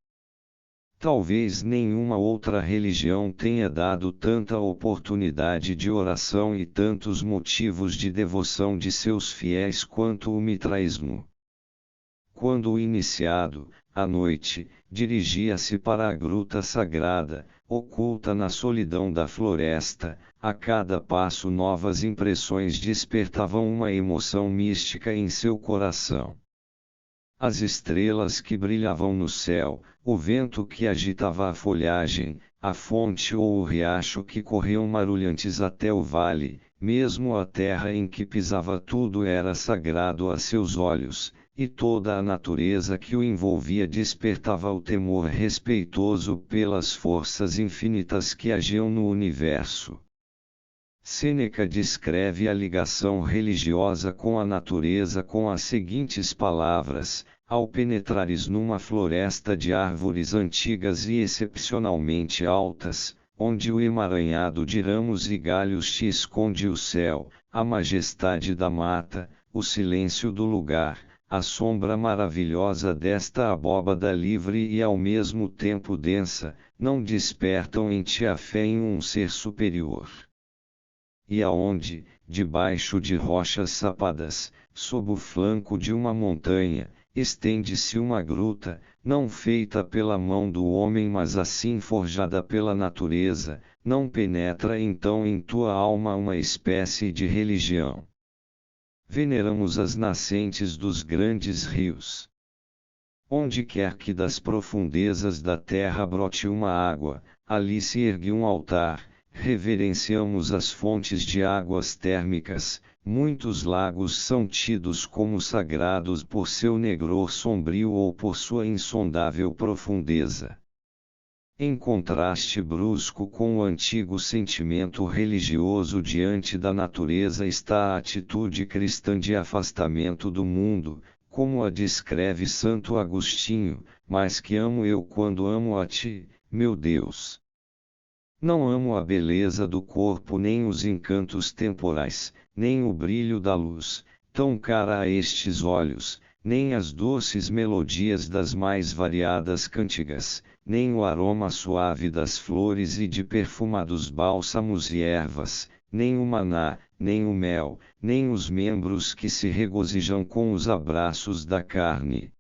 Talvez nenhuma outra religião tenha dado tanta oportunidade de oração e tantos motivos de devoção de seus fiéis quanto o mitraísmo. Quando o iniciado, à noite, dirigia-se para a gruta sagrada, oculta na solidão da floresta, a cada passo novas impressões despertavam uma emoção mística em seu coração. As estrelas que brilhavam no céu, o vento que agitava a folhagem, a fonte ou o riacho que corriam marulhantes até o vale, mesmo a terra em que pisava, tudo era sagrado a seus olhos, e toda a natureza que o envolvia despertava o temor respeitoso pelas forças infinitas que agiam no universo. Sêneca descreve a ligação religiosa com a natureza com as seguintes palavras: ao penetrares numa floresta de árvores antigas e excepcionalmente altas, onde o emaranhado de ramos e galhos te esconde o céu, a majestade da mata, o silêncio do lugar, a sombra maravilhosa desta abóbada livre e ao mesmo tempo densa, não despertam em ti a fé em um ser superior. E aonde, debaixo de rochas sapadas, sob o flanco de uma montanha, estende-se uma gruta, não feita pela mão do homem mas assim forjada pela natureza, não penetra então em tua alma uma espécie de religião. Veneramos as nascentes dos grandes rios. Onde quer que das profundezas da terra brote uma água, ali se ergue um altar. Reverenciamos as fontes de águas térmicas, muitos lagos são tidos como sagrados por seu negror sombrio ou por sua insondável profundeza. Em contraste brusco com o antigo sentimento religioso diante da natureza está a atitude cristã de afastamento do mundo, como a descreve Santo Agostinho: mas que amo eu quando amo a ti, meu Deus. Não amo a beleza do corpo nem os encantos temporais, nem o brilho da luz, tão cara a estes olhos, nem as doces melodias das mais variadas cantigas, nem o aroma suave das flores e de perfumados bálsamos e ervas, nem o maná, nem o mel, nem os membros que se regozijam com os abraços da carne.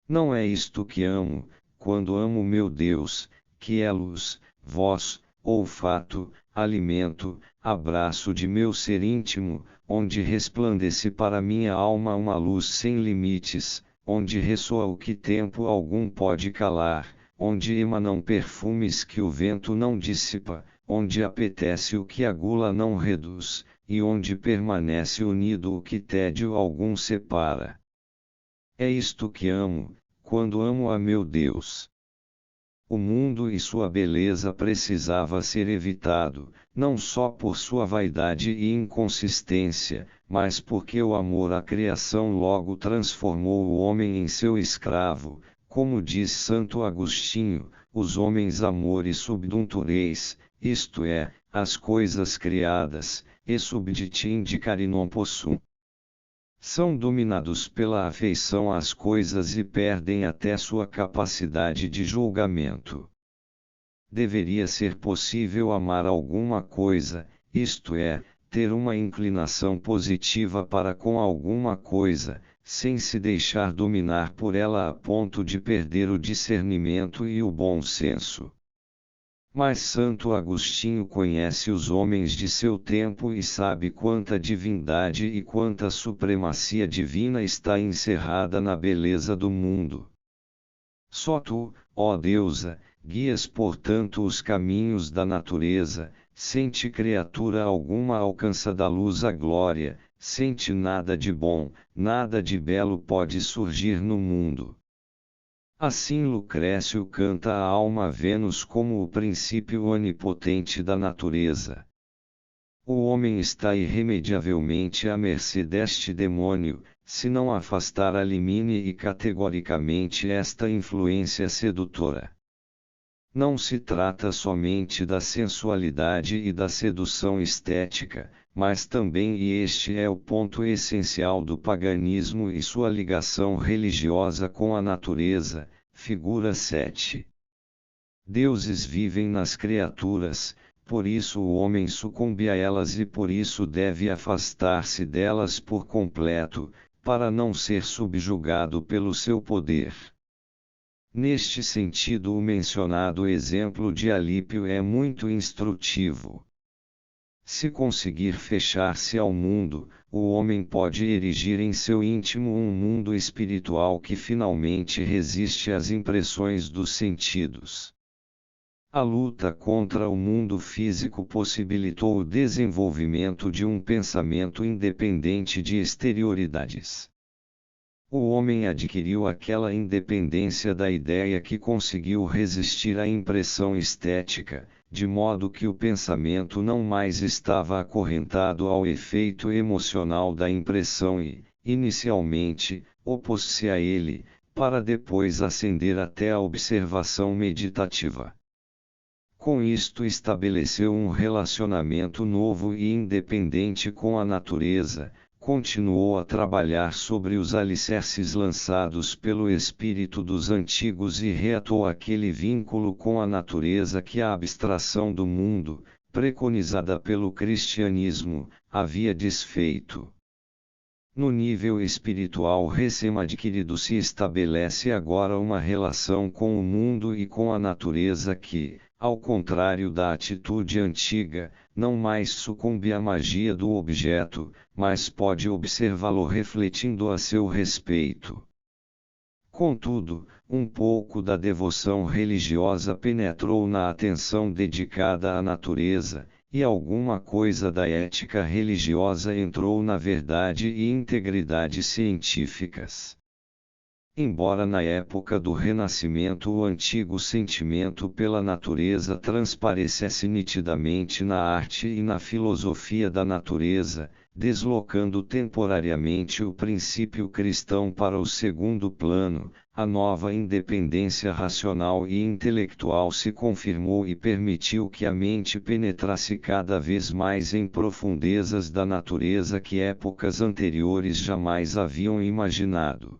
Não é isto que amo, quando amo meu Deus, que é luz, voz, olfato, alimento, abraço de meu ser íntimo, onde resplandece para minha alma uma luz sem limites, onde ressoa o que tempo algum pode calar, onde emanam perfumes que o vento não dissipa, onde apetece o que a gula não reduz, e onde permanece unido o que tédio algum separa. É isto que amo, quando amo a meu Deus. O mundo e sua beleza precisava ser evitado, não só por sua vaidade e inconsistência, mas porque o amor à criação logo transformou o homem em seu escravo, como diz Santo Agostinho, os homens amores subdunctureis, isto é, as coisas criadas, e subditi indicare non possum. São dominados pela afeição às coisas e perdem até sua capacidade de julgamento. Deveria ser possível amar alguma coisa, isto é, ter uma inclinação positiva para com alguma coisa, sem se deixar dominar por ela a ponto de perder o discernimento e o bom senso. Mas Santo Agostinho conhece os homens de seu tempo e sabe quanta divindade e quanta supremacia divina está encerrada na beleza do mundo. Só tu, ó Deusa, guias portanto os caminhos da natureza, sem ti criatura alguma alcança da luz a glória, sem ti nada de bom, nada de belo pode surgir no mundo. Assim Lucrécio canta a alma Vênus como o princípio onipotente da natureza. O homem está irremediavelmente à mercê deste demônio, se não afastar elimine e categoricamente esta influência sedutora. Não se trata somente da sensualidade e da sedução estética, mas também e este é o ponto essencial do paganismo e sua ligação religiosa com a natureza, figura 7. Deuses vivem nas criaturas, por isso o homem sucumbe a elas e por isso deve afastar-se delas por completo, para não ser subjugado pelo seu poder. Neste sentido, o mencionado exemplo de Alípio é muito instrutivo. Se conseguir fechar-se ao mundo, o homem pode erigir em seu íntimo um mundo espiritual que finalmente resiste às impressões dos sentidos. A luta contra o mundo físico possibilitou o desenvolvimento de um pensamento independente de exterioridades. O homem adquiriu aquela independência da ideia que conseguiu resistir à impressão estética, de modo que o pensamento não mais estava acorrentado ao efeito emocional da impressão e, inicialmente, opôs-se a ele, para depois ascender até a observação meditativa. Com isto estabeleceu um relacionamento novo e independente com a natureza, continuou a trabalhar sobre os alicerces lançados pelo espírito dos antigos e reatou aquele vínculo com a natureza que a abstração do mundo, preconizada pelo cristianismo, havia desfeito. No nível espiritual recém-adquirido se estabelece agora uma relação com o mundo e com a natureza que, ao contrário da atitude antiga, não mais sucumbe à magia do objeto, mas pode observá-lo refletindo a seu respeito. Contudo, um pouco da devoção religiosa penetrou na atenção dedicada à natureza, e alguma coisa da ética religiosa entrou na verdade e integridade científicas. Embora na época do Renascimento o antigo sentimento pela natureza transparecesse nitidamente na arte e na filosofia da natureza, deslocando temporariamente o princípio cristão para o segundo plano, a nova independência racional e intelectual se confirmou e permitiu que a mente penetrasse cada vez mais em profundezas da natureza que épocas anteriores jamais haviam imaginado.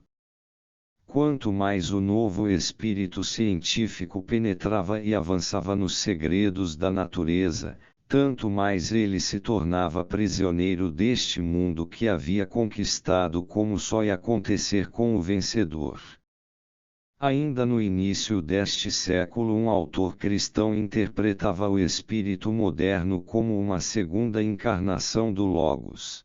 Quanto mais o novo espírito científico penetrava e avançava nos segredos da natureza, tanto mais ele se tornava prisioneiro deste mundo que havia conquistado, como só ia acontecer com o vencedor. Ainda no início deste século, um autor cristão interpretava o espírito moderno como uma segunda encarnação do Logos.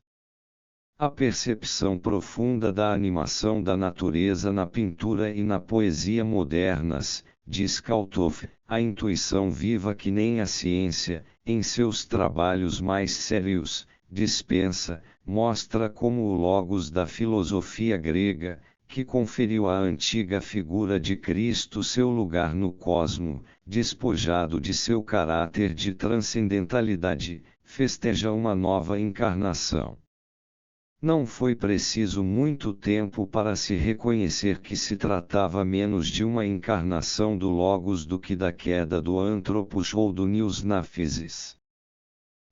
A percepção profunda da animação da natureza na pintura e na poesia modernas, diz Kalthoff, a intuição viva que nem a ciência, em seus trabalhos mais sérios, dispensa, mostra como o Logos da filosofia grega, que conferiu à antiga figura de Cristo seu lugar no cosmo, despojado de seu caráter de transcendentalidade, festeja uma nova encarnação. Não foi preciso muito tempo para se reconhecer que se tratava menos de uma encarnação do Logos do que da queda do Anthropos ou do Nous na physis.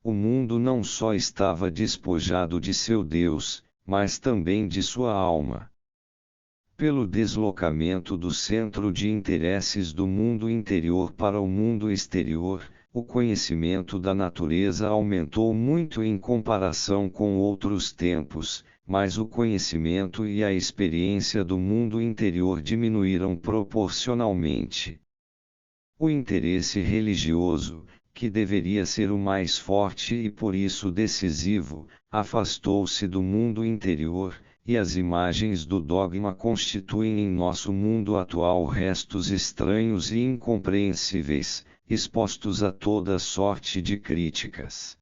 O mundo não só estava despojado de seu Deus, mas também de sua alma. Pelo deslocamento do centro de interesses do mundo interior para o mundo exterior, o conhecimento da natureza aumentou muito em comparação com outros tempos, mas o conhecimento e a experiência do mundo interior diminuíram proporcionalmente. O interesse religioso, que deveria ser o mais forte e por isso decisivo, afastou-se do mundo interior, e as imagens do dogma constituem em nosso mundo atual restos estranhos e incompreensíveis, expostos a toda sorte de críticas.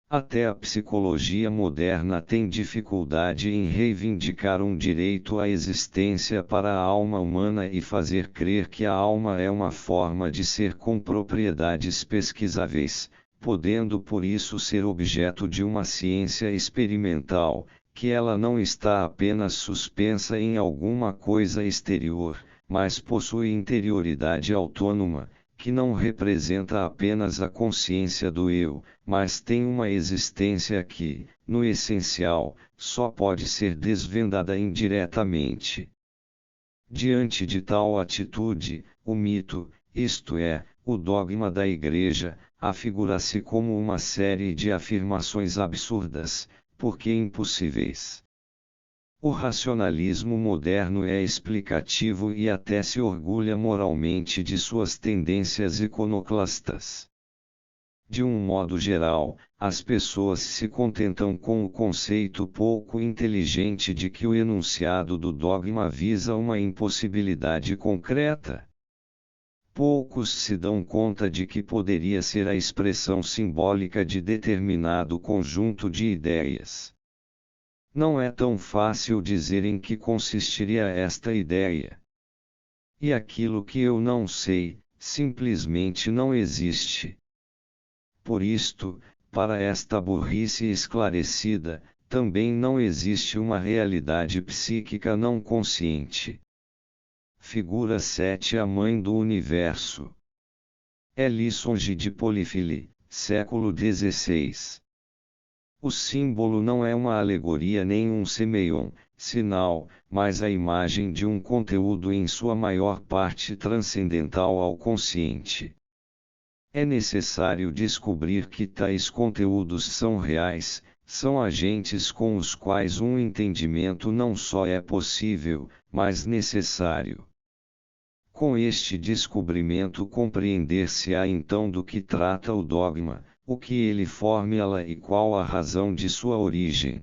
Até a psicologia moderna tem dificuldade em reivindicar um direito à existência para a alma humana e fazer crer que a alma é uma forma de ser com propriedades pesquisáveis, podendo por isso ser objeto de uma ciência experimental, que ela não está apenas suspensa em alguma coisa exterior, mas possui interioridade autônoma, que não representa apenas a consciência do eu, mas tem uma existência que, no essencial, só pode ser desvendada indiretamente. Diante de tal atitude, o mito, isto é, o dogma da Igreja, afigura-se como uma série de afirmações absurdas, porque impossíveis. O racionalismo moderno é explicativo e até se orgulha moralmente de suas tendências iconoclastas. De um modo geral, as pessoas se contentam com o conceito pouco inteligente de que o enunciado do dogma visa uma impossibilidade concreta. Poucos se dão conta de que poderia ser a expressão simbólica de determinado conjunto de ideias. Não é tão fácil dizer em que consistiria esta ideia. E aquilo que eu não sei, simplesmente não existe. Por isto, para esta burrice esclarecida, também não existe uma realidade psíquica não consciente. Figura 7 A Mãe do Universo. É Lisonje de Polifili, século XVI. O símbolo não é uma alegoria nem um semeion, sinal, mas a imagem de um conteúdo em sua maior parte transcendental ao consciente. É necessário descobrir que tais conteúdos são reais, são agentes com os quais um entendimento não só é possível, mas necessário. Com este descobrimento compreender-se-á então do que trata o dogma, o que ele formula e qual a razão de sua origem.